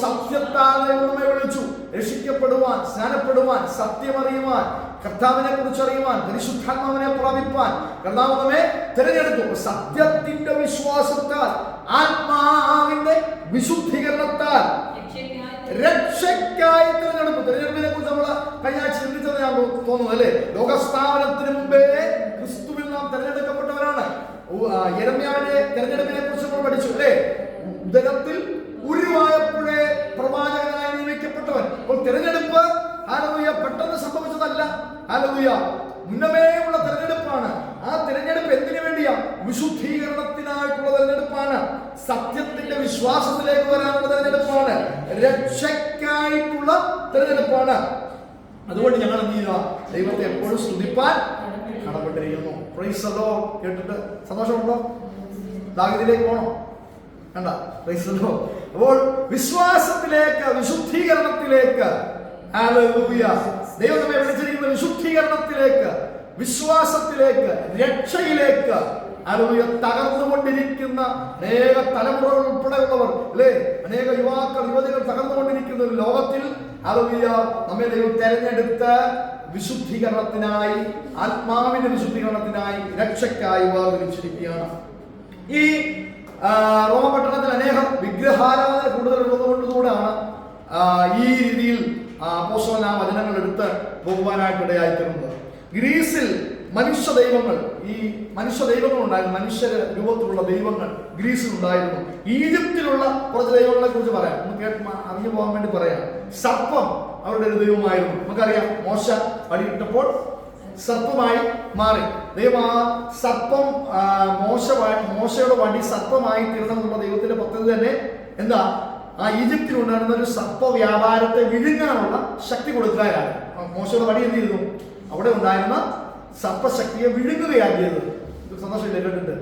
സത്യത്താൽ നമ്മെ വിളിച്ചു. രക്ഷിക്കപ്പെടുവാൻ, സ്നാനപ്പെടുവാൻ, സത്യമറിയുവാൻ, കർത്താവിനെ കുറിച്ച് അറിയുവാൻ, പരിശുദ്ധാത്മാവിനെ പ്രാപിപ്പാൻ കർത്താവ് നമ്മെ തിരഞ്ഞെടുത്തു. സത്യത്തിന്റെ വിശ്വാസത്താൽ, ആത്മാവിന്റെ വിശുദ്ധീകരണത്താൽ രക്ഷയ്ക്കായി തിരഞ്ഞെടുത്തു. തിരഞ്ഞെടുപ്പിനെ കുറിച്ച് നമ്മൾ കഴിഞ്ഞ ആഴ്ച ചിന്തിച്ചത് ഞാൻ തോന്നുന്നു, അല്ലേ? ലോകസ്ഥാപനത്തിന് മുമ്പേ ക്രിസ്തുവിൽ നാം തിരഞ്ഞെടുക്കപ്പെട്ടവരാണ്. യെരമ്യാവിന്റെ തിരഞ്ഞെടുപ്പിനെ കുറിച്ച് നമ്മൾ പഠിച്ചു, അല്ലേ? ഉദരത്തിൽ ഉരുവായപ്പോഴേ പ്രവാചകനായി നിയമിക്കപ്പെട്ടവൻ. അപ്പോൾ തിരഞ്ഞെടുപ്പ് ഹല്ലേലൂയ പെട്ടെന്ന് സംഭവിച്ചതല്ല. ഹല്ലേലൂയ മുന്നമേ ഉള്ള തിരഞ്ഞെടുപ്പാണ്. ആ തിരഞ്ഞെടുപ്പ് എന്തിനു വേണ്ടിയാ? വിശുദ്ധീകരണത്തിനായിട്ടുള്ള തിരഞ്ഞെടുപ്പാണ്. സത്യത്തിന്റെ വിശ്വാസത്തിലേക്ക് വരാനുള്ള തിരഞ്ഞെടുപ്പാണ്. രക്ഷയ്ക്കായിട്ടുള്ള തിരഞ്ഞെടുപ്പാണ്. അതുകൊണ്ട് ഞങ്ങൾ എന്ത് ചെയ്യുക? ദൈവത്തെ എപ്പോഴും സ്തുതിപ്പാൻ കടപ്പെട്ടിരിക്കുന്നു. Price the Lord. കേട്ടിട്ട് സന്തോഷമുണ്ടോ? ദാവീദിലേക്ക് പോകണം കണ്ട? Price the Lord. അപ്പോൾ വിശ്വാസത്തിലേക്ക്, വിശുദ്ധീകരണത്തിലേക്ക്, ഹല്ലേലൂയ, ദൈവം നമ്മെ വിളിച്ചിരിക്കുന്ന വിശുദ്ധീകരണത്തിലേക്ക്, വിശ്വാസത്തിലേക്ക്, രക്ഷയിലേക്ക് തകർന്നുകൊണ്ടിരിക്കുന്ന അനേക തലമുറകൾ ഉൾപ്പെടെയുള്ളവർ അല്ലെ, അനേക യുവാക്കൾ, യുവതികൾ തകർന്നുകൊണ്ടിരിക്കുന്ന ഒരു ലോകത്തിൽ നമ്മെ ദൈവം തെരഞ്ഞെടുത്ത് വിശുദ്ധീകരണത്തിനായി, ആത്മാവിന്റെ വിശുദ്ധീകരണത്തിനായി, രക്ഷയ്ക്കായി വേർതിരിച്ചിരിക്കുകയാണ്. ഈ റോമപട്ടണത്തിൽ അനേകം വിഗ്രഹാരാധന കൂടുതലുള്ളതുകൊണ്ടുകൂടാണ് ഈ രീതിയിൽ അപ്പോസ്തലൻ ആ വചനങ്ങൾ എടുത്ത് പോകുവാനായിട്ടിടയായിത്തീരുന്നത്. ഗ്രീസിൽ മനുഷ്യ ദൈവങ്ങൾ, ഈ മനുഷ്യ ദൈവങ്ങൾ ഉണ്ടായിരുന്നു, മനുഷ്യ രൂപത്തിലുള്ള ദൈവങ്ങൾ ഗ്രീസിൽ ഉണ്ടായിരുന്നു. ഈജിപ്തിലുള്ള കുറച്ച് ദൈവങ്ങളെ കുറിച്ച് പറയാം, ഒന്ന് അറിഞ്ഞു പോകാൻ വേണ്ടി പറയാം. സർപ്പം അവരുടെ ഒരു ദൈവമായിരുന്നു. നമുക്കറിയാം, മോശ വടിയിട്ടപ്പോൾ സർപ്പമായി മാറി. ദൈവം ആ സർപ്പം മോശയുടെ വടി സർപ്പമായി തീർന്നെന്നുള്ള ദൈവത്തിന്റെ പദ്ധതി തന്നെ എന്താ, ആ ഈജിപ്തിൽ ഉണ്ടായിരുന്ന ഒരു സർപ്പ വ്യാപാരത്തെ വിഴുങ്ങാനുള്ള ശക്തി കൊടുക്കുകയാണ്. മോശയുടെ വടി എന്ത് ചെയ്തു? അവിടെ ഉണ്ടായിരുന്ന സർപ്പശക്തിയെ വിഴുങ്ങുകയാണ് ചെയ്തത്. സന്തോഷമില്ല കേട്ടിട്ട്?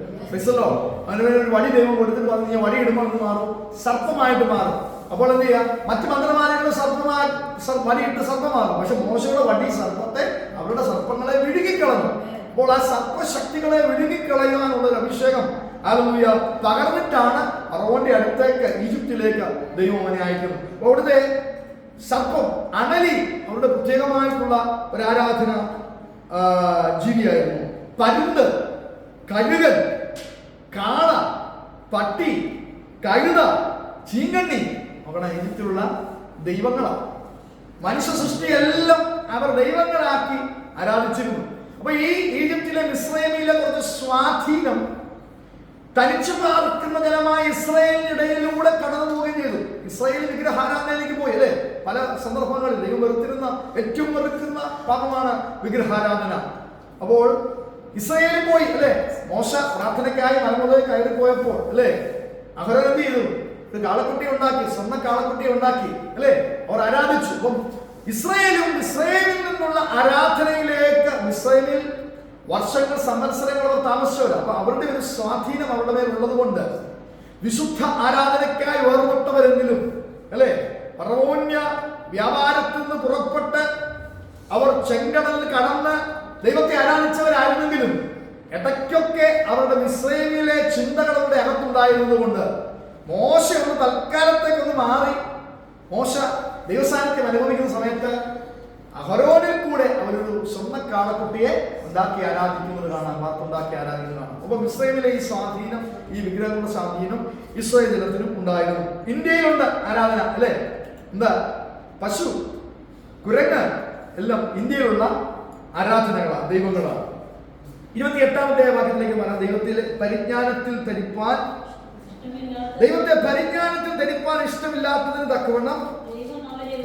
അതിനുവേണ്ടി ഒരു വടി ദൈവം കൊടുത്തിട്ട് പറഞ്ഞു, വടി ഇടുമ്പോൾ എന്ത് മാറും? സർപ്പമായിട്ട് മാറും. അപ്പോൾ എന്ത് ചെയ്യാം? മറ്റു മന്ത്രവാദികളുടെ വടിയിട്ട് സർപ്പം മാറും. പക്ഷെ മോശയുടെ വടി സർപ്പത്തെ, അവരുടെ സർപ്പങ്ങളെ വിഴുങ്ങിക്കളഞ്ഞു. അപ്പോൾ ആ സർപ്പശക്തികളെ വിഴുങ്ങിക്കളയാനുള്ള ഒരു അഭിഷേകം പകർന്നിട്ടാണ് ഫറവോന്റെ അടുത്തേക്ക്, ഈജിപ്തിലേക്ക് ദൈവം അവനെ അയക്കുന്നത്. അപ്പോൾ അവിടുത്തെ സർപ്പം, അണലി അവരുടെ പ്രത്യേകമായിട്ടുള്ള ഒരു ആരാധന ജീവിയായിരുന്നു. പരുന്ത്, കഴുകൻ, കാള, പട്ടി, കഴുത, ചീങ്കണ്ണി അവിടെ ഈജിപ്തിലുള്ള ദൈവങ്ങളാണ്. മനുഷ്യ സൃഷ്ടിയെല്ലാം അവർ ദൈവങ്ങളാക്കി ആരാധിച്ചിരുന്നു. അപ്പൊ ഈ ഈജിപ്തിലെ മിസ്രൈമിലെ കുറച്ച് സ്വാധീനം തനിച്ചു പാർക്കുന്ന ജനമായ ഇസ്രായേലിനിടയിലൂടെ കടന്നു പോവുകയും ചെയ്തു. ഇസ്രായേൽ വിഗ്രഹാരാധനയിലേക്ക് പോയി അല്ലെ. പല സന്ദർഭങ്ങളിൽ ദൈവം വെറുത്തിരുന്ന, ഏറ്റവും വെറുക്കുന്ന പാപമാണ് വിഗ്രഹാരാധന. അപ്പോൾ ഇസ്രായേലിൽ പോയി അല്ലെ. മോശ പ്രാർത്ഥനയ്ക്കായി മലമുകളിൽ കയറി പോയപ്പോൾ അല്ലെ, അഹരോൻ എന്ത് ചെയ്തു? ഒരു കാളക്കുട്ടി ഉണ്ടാക്കി, സ്വർണ്ണ കാളക്കുട്ടിയെ ഉണ്ടാക്കി അല്ലെ, അവർ ആരാധിച്ചു. അപ്പം ഇസ്രായേലിൽ നിന്നുള്ള ആരാധനയിലേക്ക്, ഇസ്രായേലിൽ വർഷങ്ങൾ, സംവത്സരങ്ങൾ അവർ താമസിച്ചവർ. അപ്പൊ അവരുടെ ഒരു സ്വാധീനം അവരുടെ മേൽ ഉള്ളത് കൊണ്ട് വിശുദ്ധ ആരാധനയ്ക്കായി വേർപെട്ടവരെങ്കിലും അല്ലെ, ഫറവോന്യ വ്യാപാരത്തിൽ നിന്ന് പുറപ്പെട്ട് അവർ ചെങ്കടലിൽ കടന്ന് ദൈവത്തെ ആരാധിച്ചവരായിരുന്നെങ്കിലും ഇടയ്ക്കൊക്കെ അവരുടെ മിസ്രൈമിലെ ചിന്തകൾ അവരുടെ അകത്തുണ്ടായിരുന്നത് കൊണ്ട് മോശ ഒന്ന് തൽക്കാലത്തേക്കൊന്ന് മാറി. മോശ ദൈവസാന്നിധ്യം അനുഭവിക്കുന്ന സമയത്ത് അഹരോനിൽ കൂടെ അവരൊരു സ്വർണ്ണ കാളക്കുട്ടിയെ ഉണ്ടാക്കി ആരാധിക്കുന്നത് കാണാം, വാർത്തുണ്ടാക്കി ആരാധിക്കുന്നത് കാണാം. അപ്പൊ മിസ്രൈമിലെ ഈ സ്വാധീനം, ഈ വിഗ്രഹങ്ങളുടെ സ്വാധീനം ഇസ്രായേൽ ജനത്തിനും ഉണ്ടായിരുന്നു. ഇന്ത്യയിലുണ്ട് ആരാധന അല്ലെ. എന്താ, പശു, കുരങ്ങ് എല്ലാം ഇന്ത്യയിലുള്ള ആരാധനകളാണ്, ദൈവങ്ങളാണ്. 28-ാമത്തെ വാക്യത്തിലേക്ക് പറയാം. ദൈവത്തെ പരിജ്ഞാനത്തിൽ ധരിപ്പാൻ ഇഷ്ടമില്ലാത്തതിന് തക്കവണ്ണം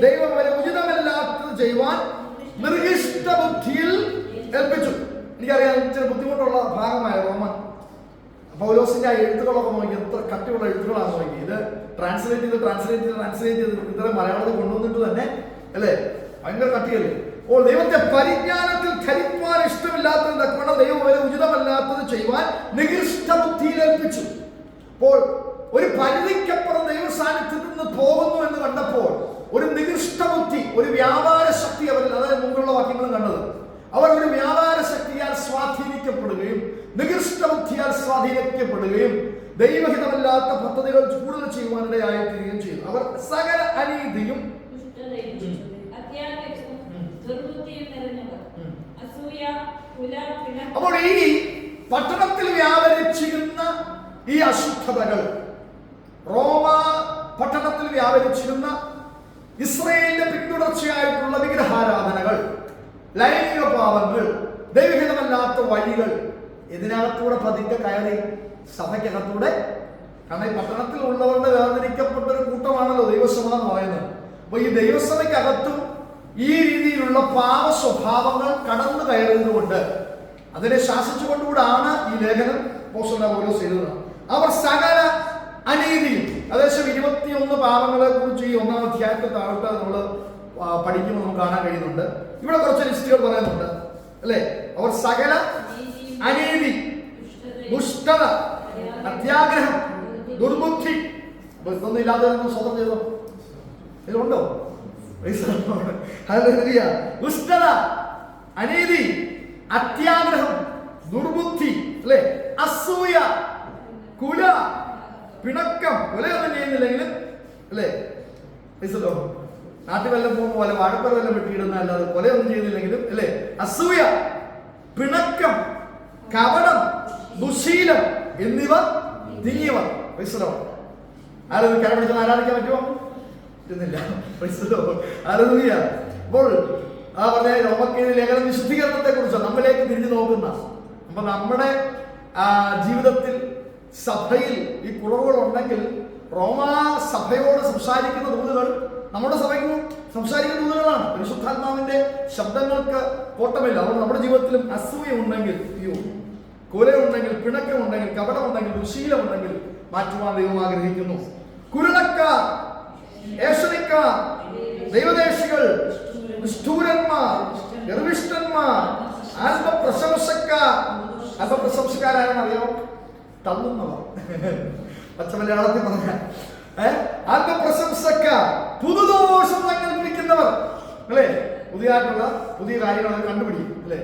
ദൈവം അവരെ ഉചിതമല്ലാത്തത് ചെയ്യുവാൻ നിർഗിഷ്ട ബുദ്ധിയിൽ ഏൽപ്പിച്ചു. എനിക്കറിയാം, ഇച്ചിരി ബുദ്ധിമുട്ടുള്ള ഭാഗമായ റോമൻ പൗലോസിന്റെ ആ എഴുത്തുകളൊക്കെ നോക്കി, എത്ര കട്ടിയുള്ള എഴുത്തുകളാണ് നോക്കി. ഇത് ട്രാൻസ്ലേറ്റ് ചെയ്ത് ഇത്ര മലയാളത്തിൽ കൊണ്ടുവന്നിട്ട് തന്നെ അല്ലേ, ഭയങ്കര കട്ടിയല്ലേ. അപ്പോൾ ദൈവത്തെ പരിജ്ഞാനത്തിൽ ധരിപ്പാൻ ഇഷ്ടമില്ലാത്തത് തക്കവണ്ണം ദൈവം അവരെ ഉചിതമല്ലാത്തത് ചെയ്യുവാൻ നികൃഷ്ട ബുദ്ധിയിൽ ഏൽപ്പിച്ചു. അപ്പോൾ ഒരു പരിധിക്കപ്പുറം ദൈവ സാന്നിധ്യത്തിൽ നിന്ന് പോകുന്നു എന്ന് കണ്ടപ്പോൾ ഒരു നികൃഷ്ട ബുദ്ധി, ഒരു വ്യാപാര ശക്തി അവരിൽ, അതായത് മുമ്പുള്ള വാക്യങ്ങളും കണ്ടത്, അവർ ഒരു വ്യാപാര ശക്തിയാൽ സ്വാധീനിക്കപ്പെടുകയും നികൃഷ്ട ബുദ്ധിയാൽ സ്വാധീനിക്കപ്പെടുകയും ദൈവഹിതമല്ലാത്ത പദ്ധതികൾ കൂടുതൽ ചെയ്യുവാനിടയായിത്തീരുകയും ചെയ്തു. അവർ സകല അനീതിയും അപ്പോൾ ഈ പട്ടണത്തിൽ വ്യാപരിച്ചിരുന്ന ഈ അശുദ്ധതകൾ, റോമ പട്ടണത്തിൽ വ്യാപരിച്ചിരുന്ന ഇസ്രായേലിന്റെ പിന്തുടർച്ചയായിട്ടുള്ള വിഗ്രഹാരാധനകൾ, ലൈംഗിക പാപങ്ങൾ, ദൈവഹിതമല്ലാത്ത വഴികൾ ഇതിനകത്തൂടെ പതിക്കെ കയറി സഭയ്ക്കകത്തൂടെ. കാരണം ഈ പട്ടണത്തിൽ ഉള്ളവരുടെ വേർതിരിക്കപ്പെട്ട ഒരു കൂട്ടമാണല്ലോ ദൈവസഭ എന്ന് പറയുന്നത്. അപ്പൊ ഈ ദൈവസഭയ്ക്കകത്തും ഈ രീതിയിലുള്ള പാപ സ്വഭാവങ്ങൾ കടന്നു കയറുന്നതുകൊണ്ട് അതിനെ ശാസിച്ചുകൊണ്ടുകൂടാണ് ഈ ലേഖനം അപ്പോസ്തലനായ പൗലോസ് എഴുതുന്നത്. അവർ സകല അനീതിയും, ഏകദേശം 21 പാപങ്ങളെ കുറിച്ച് ഈ 1-ാം അധ്യായത്തിൽ താഴോട്ട് നമ്മൾ പഠിക്കുമ്പോൾ നമുക്ക് കാണാൻ കഴിയുന്നുണ്ട്. ഇവിടെ കുറച്ച് ലിസ്റ്റുകൾ പറയുന്നുണ്ട് അല്ലെ. അവർ സകല അനീതി, ദുഷ്ടത, അത്യാഗ്രഹം, ദുർബുദ്ധി, ഇതൊന്നും ഇല്ലാത്തതൊന്നും സ്വതം ചെയ്തോ? ഇതിലുണ്ടോ? ദുഷ്ടത, അനീതി, അത്യാഗ്രഹം, ദുർബുദ്ധി, അല്ലെ, അസൂയ, കുല, പിണക്കം. കൊലയൊന്നും ചെയ്യുന്നില്ലെങ്കിലും അല്ലേ, നാട്ടിൽ വല്ലം പോകുമ്പോൾ പോലെ വാഴപ്പല വല്ലം വെട്ടിയിടുന്ന അല്ലാതെ കൊലയൊന്നും ചെയ്യുന്നില്ലെങ്കിലും അല്ലേ, അസൂയ, പിണക്കം, കപടം, ദുശീലം എന്നിവ തിങ്ങിയവർ. ആരത് കരപിടിച്ചാൽ ആരാധിക്കാൻ പറ്റുമോ? പറ്റുന്നില്ല. ആരതിയ. അപ്പോൾ ആ പറഞ്ഞ റോമക്കെഴുതിയ ലേഖനം വിശുദ്ധീകരണത്തെ കുറിച്ച് നമ്മളിലേക്ക് തിരിഞ്ഞു നോക്കുന്ന, അപ്പൊ നമ്മുടെ ജീവിതത്തിൽ സഭയിൽ ഈ കുറവുകൾ ഉണ്ടെങ്കിൽ റോമാ സഭയോട് സംസാരിക്കുന്ന ദൂതുകൾ നമ്മുടെ സഭയ്ക്ക് സംസാരിക്കുന്ന ദൂതുകളാണ്. പരിശുദ്ധാത്മാവിന്റെ ശബ്ദങ്ങൾക്ക് കോട്ടമില്ല. അതുകൊണ്ട് നമ്മുടെ ജീവിതത്തിലും അസൂയ ഉണ്ടെങ്കിൽ, കൊലയുണ്ടെങ്കിൽ, പിണക്കമുണ്ടെങ്കിൽ, കപടമുണ്ടെങ്കിൽ, ദുശീലമുണ്ടെങ്കിൽ മാറ്റുവാൻ ദൈവം ആഗ്രഹിക്കുന്നു. കുരുടക്കാർ, ഏഷണിക്കാർ, ദൈവദേശികൾ, നിഷ്ഠൂരന്മാർ, ഗർവിഷ്ഠന്മാർ, ആത്മപ്രശംസക്കാർ. ആത്മപ്രശംസക്കാരാണെന്ന് അറിയാമോ? തള്ളുന്നവർ. പച്ച മലയാളത്തിൽ പറഞ്ഞ ആത്മപ്രശംസക്കാർ, പുതുദോഷം സങ്കല്പിക്കുന്നവർ. അല്ലേ, പുതിയ കാര്യങ്ങൾ കണ്ടുപിടിക്കും. അല്ലെ,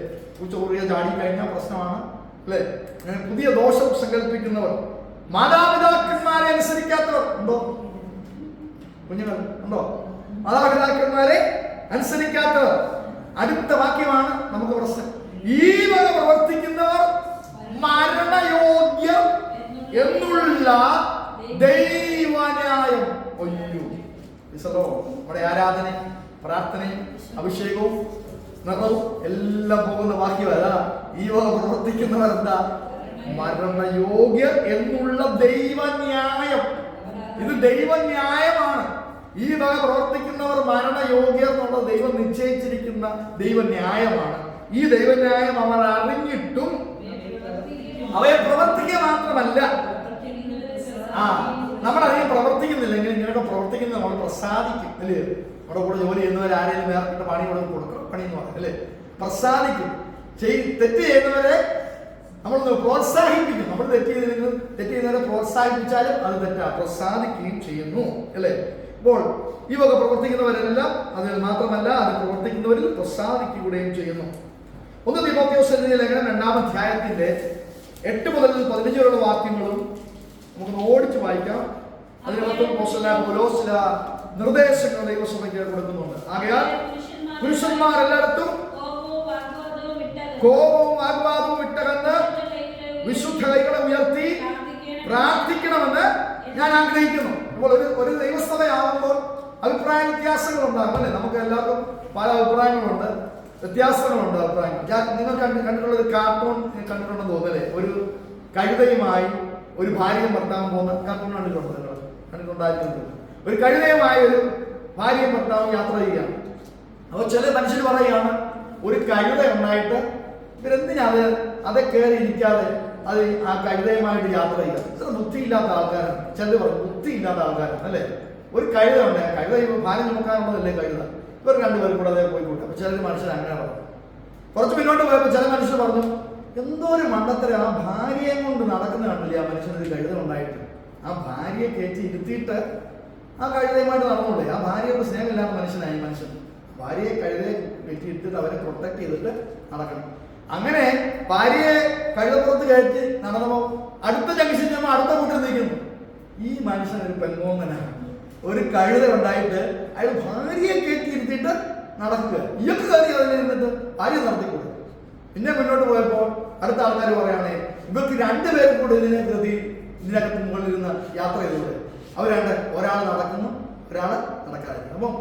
ചോറിയ ചാടി കഴിഞ്ഞാൽ പ്രശ്നമാണ്. അല്ലെ, അങ്ങനെ പുതിയ ദോഷം സങ്കല്പിക്കുന്നവർ. മാതാപിതാക്കന്മാരെ അനുസരിക്കാത്തവർ. ഉണ്ടോ കുഞ്ഞുങ്ങൾ? ഉണ്ടോ? മാതാപിതാക്കന്മാരെ അനുസരിക്കാത്തവർ. അടുത്ത വാക്യമാണ് നമുക്ക് പ്രശ്നം. ഈ വക പ്രവർത്തിക്കുന്നവർ മരണയോഗ്യം എന്നുള്ള ദൈവന്യായം. നമ്മുടെ ആരാധനയും പ്രാർത്ഥനയും അഭിഷേകവും നിറവും എല്ലാം പോകുന്ന വാക്യമല്ല. ഈ വക പ്രവർത്തിക്കുന്നവർ എന്താ? മരണയോഗ്യ എന്നുള്ള ദൈവന്യായം. ഇത് ദൈവന്യായമാണ്. ഈ വക പ്രവർത്തിക്കുന്നവർ മരണയോഗ്യ എന്നുള്ള ദൈവം നിശ്ചയിച്ചിരിക്കുന്ന ദൈവന്യായമാണ്. ഈ ദൈവന്യായം അവർ അറിഞ്ഞിട്ടും അവയെ പ്രവർത്തിക്കുക മാത്രമല്ല, നമ്മളധികം പ്രവർത്തിക്കുന്നില്ലെങ്കിൽ ഇങ്ങനെയൊക്കെ പ്രവർത്തിക്കുന്നത് നമ്മൾ പ്രസാദിക്കും. അല്ലേ, നമ്മുടെ കൂടെ ജോലി ചെയ്യുന്നവർ ആരെങ്കിലും വേർപ്പെട്ട പണി കൊടുക്കണം, പണി എന്ന് പറയാം. അല്ലേ, പ്രസാദിക്കും. തെറ്റ് ചെയ്യുന്നവരെ നമ്മളൊന്ന് പ്രോത്സാഹിപ്പിക്കും. നമ്മൾ തെറ്റ് ചെയ്യുന്നവരെ പ്രോത്സാഹിപ്പിച്ചാലും അത് തെറ്റാ, പ്രസാദിക്കുകയും ചെയ്യുന്നു. അല്ലേ, അപ്പോൾ ഈ വക പ്രവർത്തിക്കുന്നവരെല്ലാം അതിൽ മാത്രമല്ല, അത് പ്രവർത്തിക്കുന്നവരിൽ പ്രസാദിക്കുകയും ചെയ്യുന്നു. 1 തീമോഥെയോസ് എഴുതിയ ലേഖനം 2-ാം അധ്യായത്തിന്റെ 8 മുതൽ 15 വരെയുള്ള വാക്യങ്ങളും നമുക്ക് ഓടിച്ച് വായിക്കാം. അതിനകത്ത് പൗലോസ് ചില നിർദ്ദേശങ്ങൾ ദൈവസഭയ്ക്ക് കൊടുക്കുന്നുണ്ട്. ആകയാൽ പുരുഷന്മാർ എല്ലായിടത്തും കോപവും ആഗ്വാദവും വിട്ടകന്ന് വിശുദ്ധ കൈകളെ ഉയർത്തി പ്രാർത്ഥിക്കണമെന്ന് ഞാൻ ആഗ്രഹിക്കുന്നു. അപ്പോൾ ഒരു ദൈവസഭയാവുമ്പോൾ അഭിപ്രായ വ്യത്യാസങ്ങൾ ഉണ്ടാകും. അല്ലേ, നമുക്ക് എല്ലാവർക്കും പല അഭിപ്രായങ്ങളുണ്ട്, വ്യത്യാസങ്ങളുണ്ട്, അഭിപ്രായങ്ങൾ. നിങ്ങൾ കണ്ടിട്ടുള്ള ഒരു കാർട്ടൂൺ കണ്ടിട്ടുണ്ടെന്ന് തോന്നുന്നല്ലേ? ഒരു കഴുതയുമായി ഒരു ഭാര്യയും ഭർത്താവും പോകുന്ന കാർട്ടൂൺ കണ്ടിട്ടുണ്ട്. നിങ്ങൾ കണ്ടിട്ടുണ്ടായിരിക്കുന്നത്. ഒരു കഴുതയുമായി ഒരു ഭാര്യയും ഭർത്താവും യാത്ര ചെയ്യുകയാണ്. അപ്പോൾ ചില മനുഷ്യർ പറയുകയാണ്, ഒരു കഴുത ഉണ്ടായിട്ട് ഇവരെന്തിനാ അത് കയറി ഇരിക്കാതെ അത് ആ കഴുതയുമായിട്ട് യാത്ര ചെയ്യുക? ഇത്ര ബുദ്ധിയില്ലാത്ത ആൾക്കാരാണ്. ചിലർ പറയും ബുദ്ധിയില്ലാത്ത ആൾക്കാരാണ്. അല്ലേ, ഒരു കഴുത ഉണ്ട്, കഴുത ഭാര്യ നോക്കാനുള്ളതല്ലേ കഴുത. ഇവർ രണ്ടുപേരും കൂടെ അതേ പോയിക്കോട്ടെ. അപ്പൊ ചിലർ മനുഷ്യർ അങ്ങനെ പറഞ്ഞു. കുറച്ച് മുന്നോട്ട് പോയപ്പോൾ ചില മനുഷ്യർ പറഞ്ഞു, എന്തോ ഒരു മണ്ടത്തരം, ആ ഭാര്യയെ കൊണ്ട് നടക്കുന്ന കണ്ടില്ലേ ആ മനുഷ്യനൊരു കഴുത ഉണ്ടായിട്ട്. ആ ഭാര്യയെ കയറ്റി ഇരുത്തിയിട്ട് ആ കഴുതയുമായിട്ട് നടന്നുകൊണ്ടേ. ആ ഭാര്യയുടെ സ്നേഹമില്ലാത്ത മനുഷ്യനായി മനുഷ്യൻ. ഭാര്യയെ കഴുതയെ കയറ്റി ഇരുത്തിട്ട് അവരെ പ്രൊട്ടക്ട് ചെയ്തിട്ട് നടക്കണം. അങ്ങനെ ഭാര്യയെ കഴുതപ്പുറത്ത് കയറ്റി നടന്നപ്പോൾ അടുത്ത ജംഗ്ഷൻ നമ്മൾ അടുത്ത കൂട്ടിൽ നിൽക്കുന്നു. ഈ മനുഷ്യൻ ഒരു പെൺകോങ്ങനാണ്. ഒരു കഴുത ഉണ്ടായിട്ട് അയാൾ ഭാര്യയെ കയറ്റി ഇരുത്തിയിട്ട് നടക്കുക. ഇയൊക്കെ കയറി അതിലിരുന്നിട്ട് ഭാര്യ നടത്തിക്കൂടും. പിന്നെ മുന്നോട്ട് പോയപ്പോൾ അടുത്ത ആൾക്കാർ പറയുകയാണെ, ഇവർക്ക് 2 പേരും കൂടെ ഇതിനകത്ത് മുകളിലിരുന്ന് യാത്ര ചെയ്തൂടെ. ഒരാൾ നടക്കുന്നു, ഒരാൾ നടക്കാതിരിക്കും. അപ്പം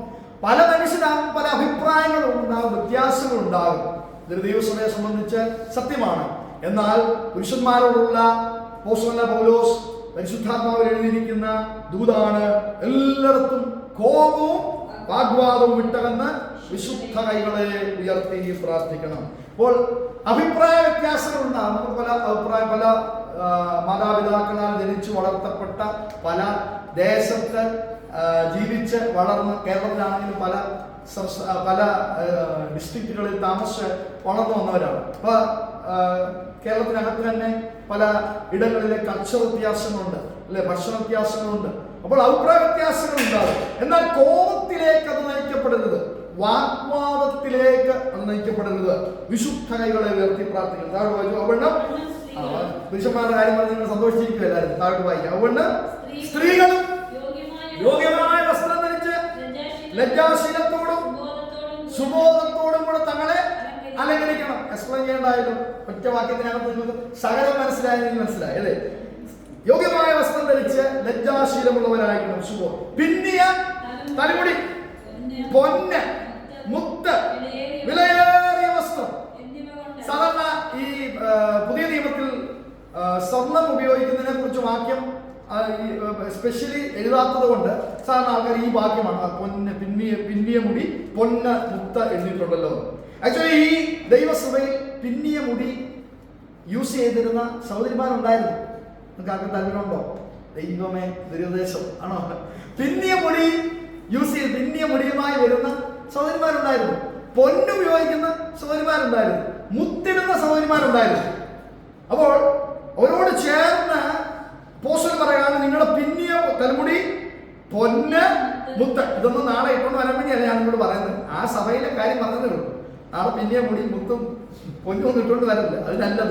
പല മനുഷ്യരാകും, പല അഭിപ്രായങ്ങളും ഉണ്ടാകും, വ്യത്യാസങ്ങളും ഉണ്ടാകും. ഇതൊരു ദൈവസഭയെ സംബന്ധിച്ച് സത്യമാണ്. എന്നാൽ പുരുഷന്മാരോടുള്ള അപ്പോസ്തലനായ പൗലോസ് പരിശുദ്ധാത്മാവിൽ എഴുതിയിരിക്കുന്ന ദൂതാണ്, എല്ലായിടത്തും കോപവും വാഗ്വാദവും വിട്ടകന്ന് വിശുദ്ധ കൈകളെ ഉയർത്തി പ്രാർത്ഥിക്കണം. അപ്പോൾ അഭിപ്രായ വ്യത്യാസങ്ങൾ ഉണ്ടാകും. നമുക്ക് പല മാതാപിതാക്കളാൽ ജനിച്ചു വളർത്തപ്പെട്ട, പല ദേശത്ത് ജീവിച്ച് വളർന്ന്, കേരളത്തിലാണെങ്കിലും പല ഡിസ്ട്രിക്റ്റുകളിൽ താമസിച്ച് വളർന്നു വന്നവരാണ്. അപ്പൊ കേരളത്തിനകത്ത് തന്നെ പല ഇടങ്ങളിലെ കൾച്ചർ വ്യത്യാസങ്ങളുണ്ട്, അല്ലെ, ഭക്ഷണ വ്യത്യാസങ്ങളുണ്ട്. അപ്പോൾ അഭിപ്രായ വ്യത്യാസങ്ങൾ ഉണ്ടാകും. എന്നാൽ കോപത്തിലേക്ക് അത് നയിക്കപ്പെടരുത്. വാഗ്വാദത്തിലേക്ക് നയിക്കപ്പെടരുത്. വിശുദ്ധ കൈകളെ ഉയർത്തി പ്രാർത്ഥിക്കണം. താഴെ വായിച്ചു. അതുകൊണ്ട് പുരുഷന്മാരുടെ കാര്യം പറഞ്ഞ് നിങ്ങൾ സന്തോഷിച്ചിരിക്കും എല്ലാവരും. താഴോട്ട് വായിക്കാം. അതുകൊണ്ട് സ്ത്രീകളും യോഗ്യമായ വസ്ത്രം ധരിച്ച് ലജ്ജാശീലത്തോടും സുബോധത്തോടും കൂടെ തങ്ങളെ അലങ്കരിക്കണം. എക്സ്പ്ലെയിൻ ചെയ്യേണ്ടായാലും ഒറ്റ വാക്യത്തിനകത്ത് നിങ്ങൾക്ക് സകലം മനസ്സിലായെങ്കിൽ മനസ്സിലായി അല്ലേ? യോഗ്യമായ വസ്ത്രം ധരിച്ച് ലജ്ജാശീലമുള്ളവരായിരിക്കണം. സുബോധം, പിന്നിയ തലമുടി, പൊന്ന്, മുത്ത്, വിലയേറിയ വസ്ത്രം. സാധാരണ ഈ പുതിയ നിയമത്തിൽ സ്വർണം ഉപയോഗിക്കുന്നതിനെ കുറിച്ച് വാക്യം സ്പെഷ്യലി എഴുതാത്തത് കൊണ്ട് സാധാരണ ആൾക്കാർ ഈ വാക്യമാണ് പൊന്ന്, പിന്നിയ മുടി, പൊന്ന്, മുത്ത് എഴുതിയിട്ടുണ്ടല്ലോ. ആക്ച്വലി ഈ ദൈവസഭയിൽ പിന്നിയ മുടി യൂസ് ചെയ്തിരുന്ന സഹോദരിമാരുണ്ടായിരുന്നു. നിങ്ങൾക്ക് ആർക്കും താല്പര്യമുണ്ടോ? ദൈവമേ, ദുരുപദേശം ആണോ? പിന്നിയ മുടി യൂസ് ചെയ്ത് പിന്നിയ മുടിയുമായി വരുന്ന സഹോദരിമാരുണ്ടായിരുന്നു. പൊന്ന് ഉപയോഗിക്കുന്ന സഹോദരിമാരുണ്ടായിരുന്നു. മുത്തിടുന്ന സഹോദരിമാരുണ്ടായിരുന്നു. അപ്പോൾ അവരോട് ചേർന്ന് അപ്പോസ്തലൻ പറയാണ്, നിങ്ങളുടെ പിന്നിയ തലമുടി, പൊന്ന്, മുത്ത്. ഇതൊന്നും നാളെ ഇട്ടുകൊണ്ട് വരാൻ വേണ്ടിയല്ല ഞാൻ നിങ്ങളോട് പറയുന്നത്. ആ സഭയിലെ കാര്യം പറഞ്ഞതേ ഉള്ളൂ. നാളെ പിന്നിയ മുടി, മുത്തും പൊന്നും ഒന്നും ഇട്ടുകൊണ്ട് വരില്ല. അതിനല്ല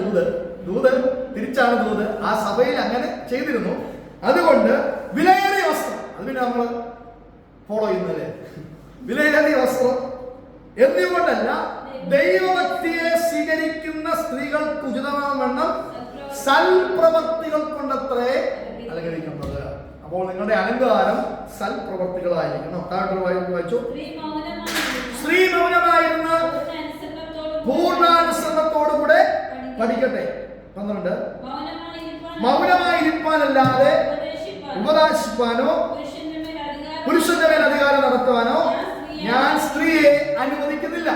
ദൂത് തിരിച്ചാണ് ദൂത്. ആ സഭയിൽ അങ്ങനെ ചെയ്തിരുന്നു. അതുകൊണ്ട് വിലയേറിയ വസ്ത്രം, അത് പിന്നെ നമ്മൾ ഫോളോ ചെയ്യുന്നല്ലേ. വിലയേറിയ വസ്ത്രം എന്നിവകൊണ്ടല്ല, ദൈവഭക്തിയെ സ്വീകരിക്കുന്ന സ്ത്രീകൾക്ക് ഉചിതമാവണ്ണം സൽപ്രവർത്തികൾ കൊണ്ടത്രേ അലങ്കരിക്കുന്നത്. അപ്പോൾ നിങ്ങളുടെ അലങ്കാരം സൽപ്രവർത്തികളായിരിക്കണം. താഴോട്ട് വായിച്ചു. സ്ത്രീ മൗനമായിരുന്ന പൂർണ്ണാനുസരണത്തോടുകൂടെ പഠിക്കട്ടെ. 12 മൗനമായിരിക്കാനല്ലാതെ ഉപദേശിപ്പാനോ പുരുഷന്റെ മേൽ അധികാരം നടത്തുവാനോ ഞാൻ സ്ത്രീയെ അനുവദിക്കുന്നില്ല.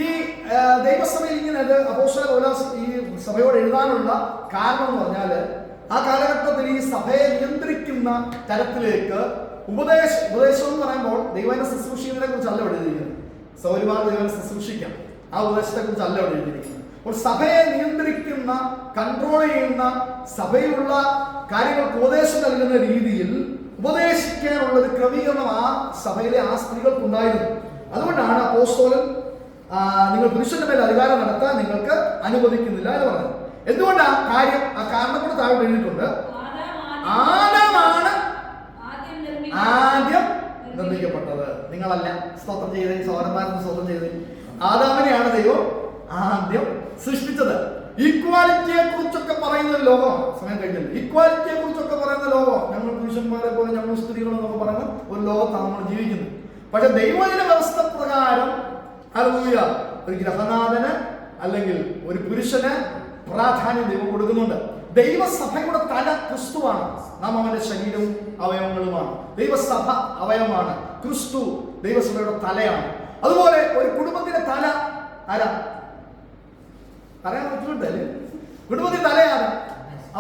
ഈ ദൈവസഭയിൽ ഇങ്ങനെ അപ്പോസ്തലൻ പൗലോസ് ഈ സഭയോട് എഴുതാനുള്ള കാരണം എന്ന് പറഞ്ഞാൽ, ആ കാലഘട്ടത്തിൽ ഈ സഭയെ നിയന്ത്രിക്കുന്ന തരത്തിലേക്ക് ഉപദേശം എന്ന് പറയുമ്പോൾ ദൈവനെ ശുശ്രൂഷിക്കുന്നതിനെ കുറിച്ചല്ല ഇവിടെ എഴുതിയിരിക്കുന്നത്. സൗരമാർ ദൈവനെ ശുശ്രൂഷിക്കാം, ആ ഉപദേശത്തെ കുറിച്ചല്ല ഇവിടെ എഴുതിയിരിക്കുന്നത്. അപ്പോൾ സഭയെ നിയന്ത്രിക്കുന്ന, കൺട്രോൾ ചെയ്യുന്ന, സഭയിലുള്ള കാര്യങ്ങൾക്ക് ഉപദേശം നൽകുന്ന രീതിയിൽ ഉപദേശിക്കാനുള്ള ഒരു ക്രമീകരണം ആ സഭയിലെ ആ സ്ത്രീകൾക്കുണ്ടായിരുന്നു. അതുകൊണ്ടാണ് അപ്പോസ്തലൻ നിങ്ങൾ പുരുഷന്റെ മേൽ അധികാരം നടത്താൻ നിങ്ങൾക്ക് അനുവദിക്കുന്നില്ല എന്ന് പറഞ്ഞത്. എന്തുകൊണ്ടാ കാര്യം? ആ കാരണം കൂടെ താഴെ എഴുതിയിട്ടുണ്ട്. ആദമാണ് ആദ്യം നിർമ്മിക്കപ്പെട്ടത്, നിങ്ങളല്ല. സ്തോത്രം ചെയ്തേ, സഹോദരന്മാരെന്ന് സ്തോത്രം ചെയ്തേ. ആദാമിനെയാണ് ദൈവം ആദ്യം സൃഷ്ടിച്ചത്. ഈക്വാലിറ്റിയെ കുറിച്ചൊക്കെ പറയുന്ന ലോകം, സമയം കഴിഞ്ഞില്ല, ഈക്വാലിറ്റിയെ കുറിച്ചൊക്കെ പറയുന്ന ലോകം, ഞങ്ങൾ പുരുഷന്മാരെ പോലെ ഞങ്ങൾ സ്ത്രീകളെന്നൊക്കെ പറയുന്ന ഒരു ലോകത്താണ് നമ്മൾ ജീവിക്കുന്നത്. പക്ഷെ ദൈവത്തിന്റെ വ്യവസ്ഥ പ്രകാരം ഹല്ലേലൂയ, ഒരു ഗ്രഹനാഥന് അല്ലെങ്കിൽ ഒരു പുരുഷന് പ്രാധാന്യം ദൈവം കൊടുക്കുന്നുണ്ട്. ദൈവസഭയുടെ തല ക്രിസ്തുവാണ്. നാം അവന്റെ ശരീരവും അവയവങ്ങളുമാണ്. ദൈവസഭ അവയവമാണ്. ക്രിസ്തു ദൈവസഭയുടെ തലയാണ്. അതുപോലെ ഒരു കുടുംബത്തിന്റെ തല ആരാ? പറയാൻ പറ്റുന്നുണ്ടല്ലേ? കുടുംബത്തിന്റെ തല ആരാ?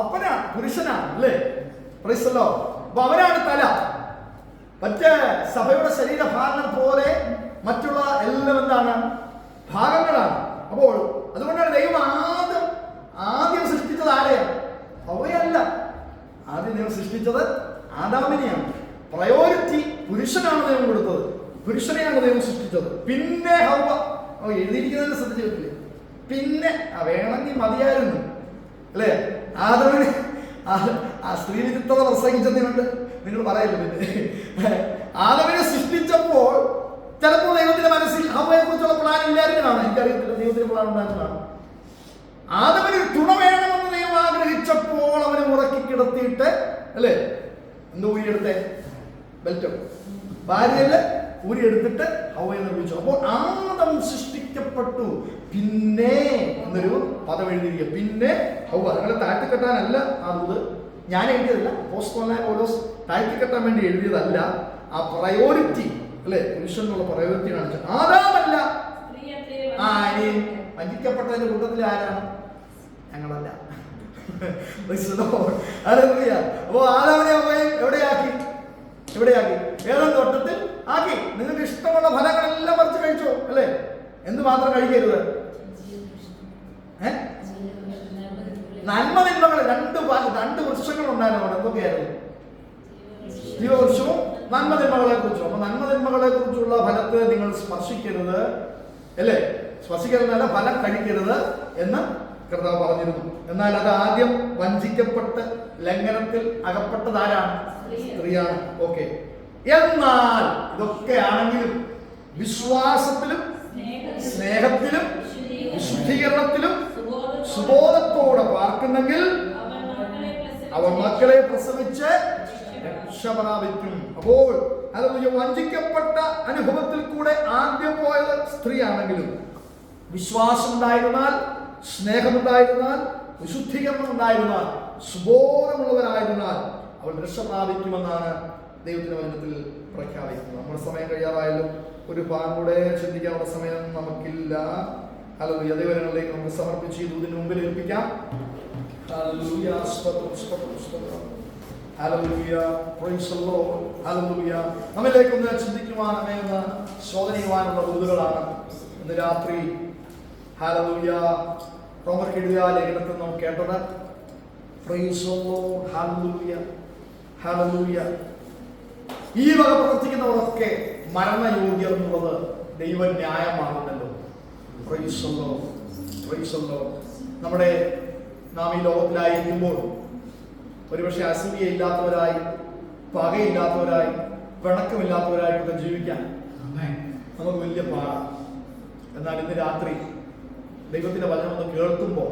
അപ്പനാണ്, പുരുഷനാണ് അല്ലേ? Price the Lord. അപ്പൊ അവനാണ് തല. മറ്റേ സഭയുടെ ശരീരഭാഗങ്ങൾ പോലെ മറ്റുള്ള എല്ലാം എന്താണ്? ഭാഗങ്ങളാണ്. അപ്പോൾ അതുകൊണ്ടാണ് ദൈവം ആദ്യം സൃഷ്ടിച്ചത് ആരെയാണ്? അവയല്ല. ആദ്യം ദൈവം സൃഷ്ടിച്ചത് ആദാമിനെയാണ്. പ്രയോറിറ്റി പുരുഷനാണ് ദൈവം കൊടുത്തത്. പുരുഷനെയാണ് ദൈവം സൃഷ്ടിച്ചത്. പിന്നെ ഹവ്വ. എഴുതിയിരിക്കുന്നതിന് ശ്രദ്ധിച്ചിട്ടില്ലേ? പിന്നെ വേണമെങ്കിൽ മതിയായിരുന്നു അല്ലേ? ആദാമിനെ ആ സ്ത്രീ വിരുദ്ധത പ്രസംഗിച്ചതുകൊണ്ട് നിങ്ങൾ പറയില്ല. പിന്നെ ആദാമിനെ സൃഷ്ടിച്ചപ്പോൾ ചിലപ്പോൾ ദൈവത്തിന്റെ മനസ്സിൽ ഹവ്വയെ കുറിച്ചുള്ള പ്ലാൻ ഇല്ലായിരുന്നാണ്. എനിക്കറിയത്തില്ല, ദൈവത്തിന്റെ പ്ലാൻ ഉണ്ടായിരുന്നതാണ്. ആദമിന് തുണ വേണമെന്ന് ദൈവം ആഗ്രഹിച്ചപ്പോൾ അവനെ ഉറക്കി കിടത്തിയിട്ട് അല്ലേ എന്ത് ഊരിയെടുത്തേ? ബെൽറ്റോ ഭാര്യയല്ലേ ഊരിയെടുത്തിട്ട് ഹവ്വയെ നിർമ്മിച്ചു. അപ്പോൾ ആദം സൃഷ്ടിക്കപ്പെട്ടു. പിന്നെ എന്നൊരു പദം എഴുതിയിരിക്കുക. പിന്നെ ഹവ്വ. നിങ്ങളെ താഴ്ത്തിക്കെട്ടാനല്ല ആ ദൂത്, ഞാൻ എഴുതിയതല്ല. അപ്പോസ്തലനായ പൗലോസ് താഴ്ത്തിക്കെട്ടാൻ വേണ്ടി എഴുതിയതല്ല. ആ പ്രയോറിറ്റി അല്ലെ, പുരുഷനുള്ള പ്രയോറിറ്റി കാണിച്ചു. ആദാമല്ല. ഇനി വഞ്ചിക്കപ്പെട്ടതിന്റെ കൂട്ടത്തിൽ ആരാണ്? ഞങ്ങളല്ല. അപ്പോ ആദാമിനെ എവിടെയാക്കി? ഏതാൻ തോട്ടത്തിൽ ആക്കി. നിങ്ങൾക്ക് ഇഷ്ടമുള്ള ഫലങ്ങളെല്ലാം പറിച്ച് കഴിച്ചോ അല്ലേ? എന്ത് മാത്രം കഴിക്കരുത്? നന്മ തിന്മകൾ രണ്ട് വൃക്ഷങ്ങൾ ഉണ്ടായിരുന്നു. അവിടെ എന്തൊക്കെയായിരുന്നു? ജീവവൃക്ഷവും നന്മതിന്മകളെ കുറിച്ചും. അപ്പൊ നന്മതിന്മകളെ കുറിച്ചുള്ള ഫലത്തെ നിങ്ങൾ സ്പർശിക്കരുത്, അല്ലേ? സ്പർശിക്കരുതല്ല, ഫലം കഴിക്കരുത് എന്ന് കർത്താവ് പറഞ്ഞിരുന്നു. എന്നാൽ അത് ആദ്യം വഞ്ചിക്കപ്പെട്ട് ലംഘനത്തിൽ അകപ്പെട്ടതാരാണ്? സ്ത്രീയാണ്. ഓക്കെ. എന്നാൽ ഇതൊക്കെ ആണെങ്കിലും വിശ്വാസത്തിലും സ്നേഹത്തിലും വിശുദ്ധീകരണത്തിലും സുബോധത്തോടെ പാർക്കുന്നെങ്കിൽ അവൻ മക്കളെ പ്രസവിച്ച് രക്ഷ പ്രാപിക്കും. അപ്പോൾ അത് വഞ്ചിക്കപ്പെട്ട അനുഭവത്തിൽ കൂടെ ആദ്യം പോയത് സ്ത്രീയാണെങ്കിലും വിശ്വാസം ഉണ്ടായിരുന്നാൽ, സ്നേഹമുണ്ടായിരുന്നാൽ, വിശുദ്ധീകരണം ഉണ്ടായിരുന്നാൽ, സുബോധമുള്ളവരായിരുന്നാൽ അവൾ രക്ഷ പ്രാപിക്കുമെന്നാണ് ദൈവത്തിന്റെ വചനത്തിൽ പ്രഖ്യാപിക്കുന്നത്. നമ്മുടെ സമയം കഴിയാറായാലും ഒരു ഭാഗം ചിന്തിക്കാനുള്ള സമയം നമുക്കില്ല. ഹല്ലേലൂയ. ദൈവങ്ങളിലേക്ക് നമുക്ക് സമർപ്പിച്ച് ഇതിന് മുമ്പിൽ ഏൽപ്പിക്കാം. Hallelujah. Hallelujah. Praise the Lord. Hallelujah. നമ്മിലേക്ക് ഒന്ന് ചിന്തിക്കുവാൻ, നമ്മെ ഒന്ന് ശോധന ചെയ്യുവാനുള്ള ദൂതുകളാണ് ഇന്ന് രാത്രി. ഹല്ലേലൂയ. റോമർക്ക് എഴുതിയ ലേഖനത്തിൽ നാം കേട്ടത്. Praise the Lord. Hallelujah. Hallelujah. ഈ വക പ്രവർത്തിക്കുന്നവരൊക്കെ മരണയോഗ്യർ എന്നുള്ളത് ദൈവ ന്യായമാകുന്നല്ലോ. Praise the Lord. Praise the Lord. നമ്മുടെ നാം ഈ ലോകത്തിലായിരിക്കുമ്പോൾ ഒരുപക്ഷെ അസൂയയില്ലാത്തവരായി, പകയില്ലാത്തവരായി, പിണക്കമില്ലാത്തവരായിട്ടൊക്കെ ജീവിക്കാൻ നമുക്ക് വലിയ പാടാണ്. എന്നാൽ ഇന്ന് രാത്രി ദൈവത്തിന്റെ വചനം ഒന്ന് കേൾക്കുമ്പോൾ,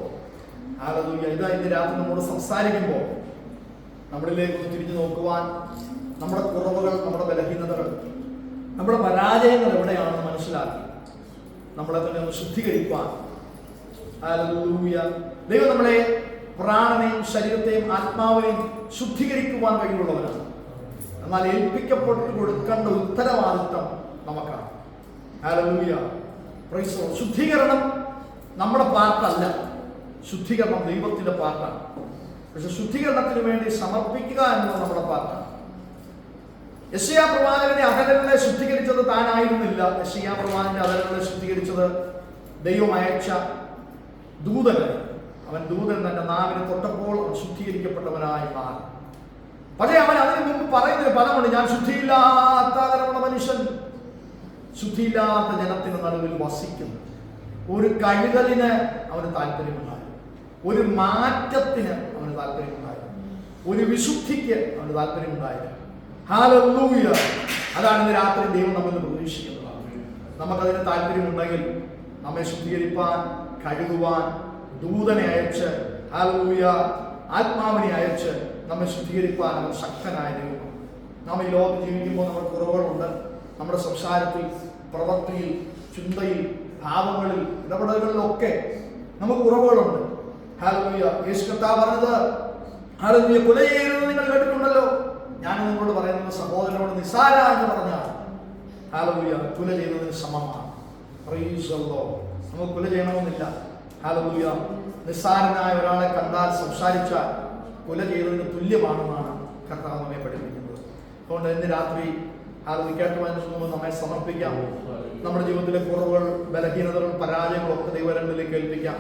ഹല്ലേലൂയ, ഇതാ ഇന്ന് രാത്രി നമ്മോട് സംസാരിക്കുമ്പോൾ നമ്മളിലേക്ക് ഒന്ന് തിരിഞ്ഞു നോക്കുവാൻ, നമ്മുടെ കുറവുകൾ, നമ്മുടെ ബലഹീനതകൾ, നമ്മുടെ പരാജയങ്ങൾ എവിടെയാണെന്ന് മനസ്സിലാക്കി നമ്മളെ തന്നെ ഒന്ന് ശുദ്ധീകരിക്കുവാൻ, ഹല്ലേലൂയ, ദൈവം നമ്മളെ പ്രാണനെയും ശരീരത്തെയും ആത്മാവിനെയും ശുദ്ധീകരിക്കുവാൻ കഴിവുള്ളവരാണ്. എന്നാൽ ഏൽപ്പിക്കപ്പെട്ട് കൊടുക്കേണ്ട ഉത്തരവാദിത്വം നമുക്കാണ്. ഹല്ലേലൂയ. Praise the Lord. ശുദ്ധീകരണം നമ്മുടെ പാർട്ടല്ല, ശുദ്ധീകരണം ദൈവത്തിന്റെ പാർട്ടാണ്. പക്ഷെ ശുദ്ധീകരണത്തിന് വേണ്ടി സമർപ്പിക്കുക എന്നത് നമ്മുടെ പാർട്ടാണ്. യെശയ്യാ പ്രവാചകന്റെ അധരങ്ങളെ ശുദ്ധീകരിച്ചത് താനായിരുന്നില്ല. യെശയ്യാ പ്രവാചകന്റെ അധരങ്ങളെ ശുദ്ധീകരിച്ചത് ദൈവം അയച്ച ദൂതനായി. അവൻ ദൂതൻ തന്റെ നാവിനെ തൊട്ടപ്പോൾ അവൻ ശുദ്ധീകരിക്കപ്പെട്ടവനായി മാറി. പക്ഷേ അവൻ അതിന് മുമ്പ് പറയുന്നൊരു പദമുണ്ട്, ഞാൻ ശുദ്ധിയില്ലാത്ത തരമുള്ള മനുഷ്യൻ, ശുദ്ധിയില്ലാത്ത ജനത്തിന് നടുവിൽ വസിക്കുന്നു. ഒരു കഴുകലിന് അവന് താല്പര്യമുണ്ടായി, ഒരു മാറ്റത്തിന് അവന് താല്പര്യമുണ്ടായി, ഒരു വിശുദ്ധിക്ക് അവന് താല്പര്യമുണ്ടായി. ഹല്ലേലൂയ. അതാണ് ഇന്ന് രാത്രി ദൈവം നമ്മിൽ പ്രതീക്ഷിക്കുന്നത്. നമുക്കതിന് താല്പര്യമുണ്ടെങ്കിൽ നമ്മെ ശുദ്ധീകരിപ്പാൻ, കഴുകുവാൻ ദൂതനെ അയച്ച്, ഹല്ലേലൂയ, ആത്മാവിനെ അയച്ച് നമ്മെ ശുദ്ധീകരിപ്പാൻ അവൻ ശക്തനായ ദൈവം. നാം ഈ ലോകത്ത് ജീവിക്കുമ്പോൾ നമ്മുടെ കുറവുകളുണ്ട്. നമ്മുടെ സംസാരത്തിൽ, പ്രവൃത്തിയിൽ, ചിന്തയിൽ, ഭാവങ്ങളിൽ, ഇടപെടലുകളിലൊക്കെ നമുക്ക് കുറവുകളുണ്ട്. ഹല്ലേലൂയ. യേശു കർത്താവ് പറഞ്ഞത്, ഹല്ലേലൂയ, കൊല ചെയ്യരുതെന്ന് നിങ്ങൾ കേട്ടിട്ടുണ്ടല്ലോ. ഞാൻ നിങ്ങളോട് പറയുന്നത്, സഹോദരനോട് നിസ്സാര എന്ന് പറഞ്ഞാൽ ഹല്ലേലൂയ കൊല ചെയ്യുന്നതിന് സമമാണ്. Price the Lord. നമുക്ക് കൊല ചെയ്യണമെന്നില്ല. ഹല്ലേലൂയ. നിസ്സാരനായ ഒരാളെ കണ്ടാൽ, സംസാരിച്ചാൽ കൊല ചെയ്തതിന് തുല്യമാണെന്നാണ് കർത്താവ് നമ്മെ പഠിപ്പിക്കുന്നത്. അതുകൊണ്ട് ഇന്ന് രാത്രി കേട്ടുവാൻ നമ്മെ സമർപ്പിക്കാം. നമ്മുടെ ജീവിതത്തിലെ കുറവുകൾ, ബലഹീനതകൾ, പരാജയങ്ങളൊക്കെ ദൈവരങ്ങളിലേക്ക് ഏൽപ്പിക്കാം.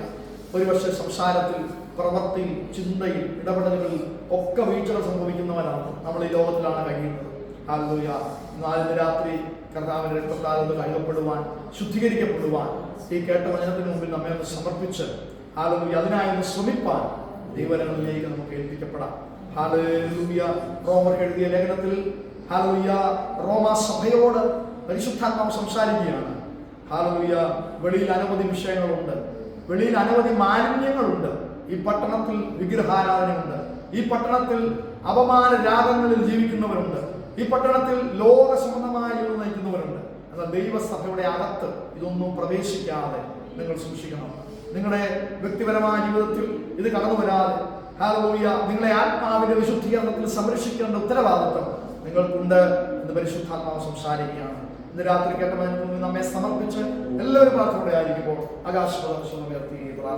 ഒരുപക്ഷെ സംസാരത്തിൽ, പ്രവൃത്തിയിൽ, ചിന്തയിൽ, ഇടപെടലുകളിൽ ഒക്കെ വീഴ്ചകൾ സംഭവിക്കുന്നവരാണ് നമ്മൾ ഈ ലോകത്തിലാണ് കഴിയുന്നത്. ഹല്ലേലൂയ. എന്നാൽ ഇന്ന് രാത്രി കർത്താവിന്റെ രക്തത്താൽ ഒന്ന് കഴുകപ്പെടുവാൻ, ശുദ്ധീകരിക്കപ്പെടുവാൻ ഈ കേട്ട വചനത്തിന് മുമ്പിൽ നമ്മെ ഒന്ന് സമർപ്പിച്ച്, ഹല്ലേലൂയ, അതിനായി ഒന്ന് ശ്രമിപ്പാൻ ദൈവരങ്ങളിലേക്ക് നമുക്ക് ഏൽപ്പിക്കപ്പെടാം. ഹല്ലേലൂയ. റോമർക്ക് എഴുതിയ ലേഖനത്തിൽ, ഹല്ലേലൂയ, റോമാ സഭയോട് പരിശുദ്ധാത്മാവ് സംസാരിക്കുകയാണ്. ഹല്ലേലൂയ. വെളിയിൽ അനവധി വിഷയങ്ങളുണ്ട്, വെളിയിൽ അനവധി മാലിന്യങ്ങളുണ്ട്. ഈ പട്ടണത്തിൽ വിഗ്രഹാരാധനയുണ്ട്, ഈ പട്ടണത്തിൽ അപമാന രാഗങ്ങളിൽ ജീവിക്കുന്നവരുണ്ട്, ഈ പട്ടണത്തിൽ ലോക സംബന്ധമായ ജീവിതം നയിക്കുന്നവരുണ്ട്. എന്നാൽ ദൈവസഭയുടെ അകത്ത് ഇതൊന്നും പ്രവേശിക്കാതെ നിങ്ങൾ സൂക്ഷിക്കണം. നിങ്ങളുടെ വ്യക്തിപരമായ ജീവിതത്തിൽ ഇത് കടന്നു വരാതെ, ഹല്ലേലൂയ, നിങ്ങളെ ആത്മാവിന്റെ വിശുദ്ധീകരണത്തിൽ സംരക്ഷിക്കേണ്ട ഉത്തരവാദിത്വം നിങ്ങൾക്കുണ്ട് എന്ന് പരിശുദ്ധാത്മാവ് സംസാരിക്കുകയാണ്. ഇന്ന് രാത്രി കേട്ട നമ്മെ സമർപ്പിച്ച് എല്ലാവരും പ്രാർത്ഥനയോടെ ആയിരിക്കുമ്പോൾ ആകാശ ഉയർത്തി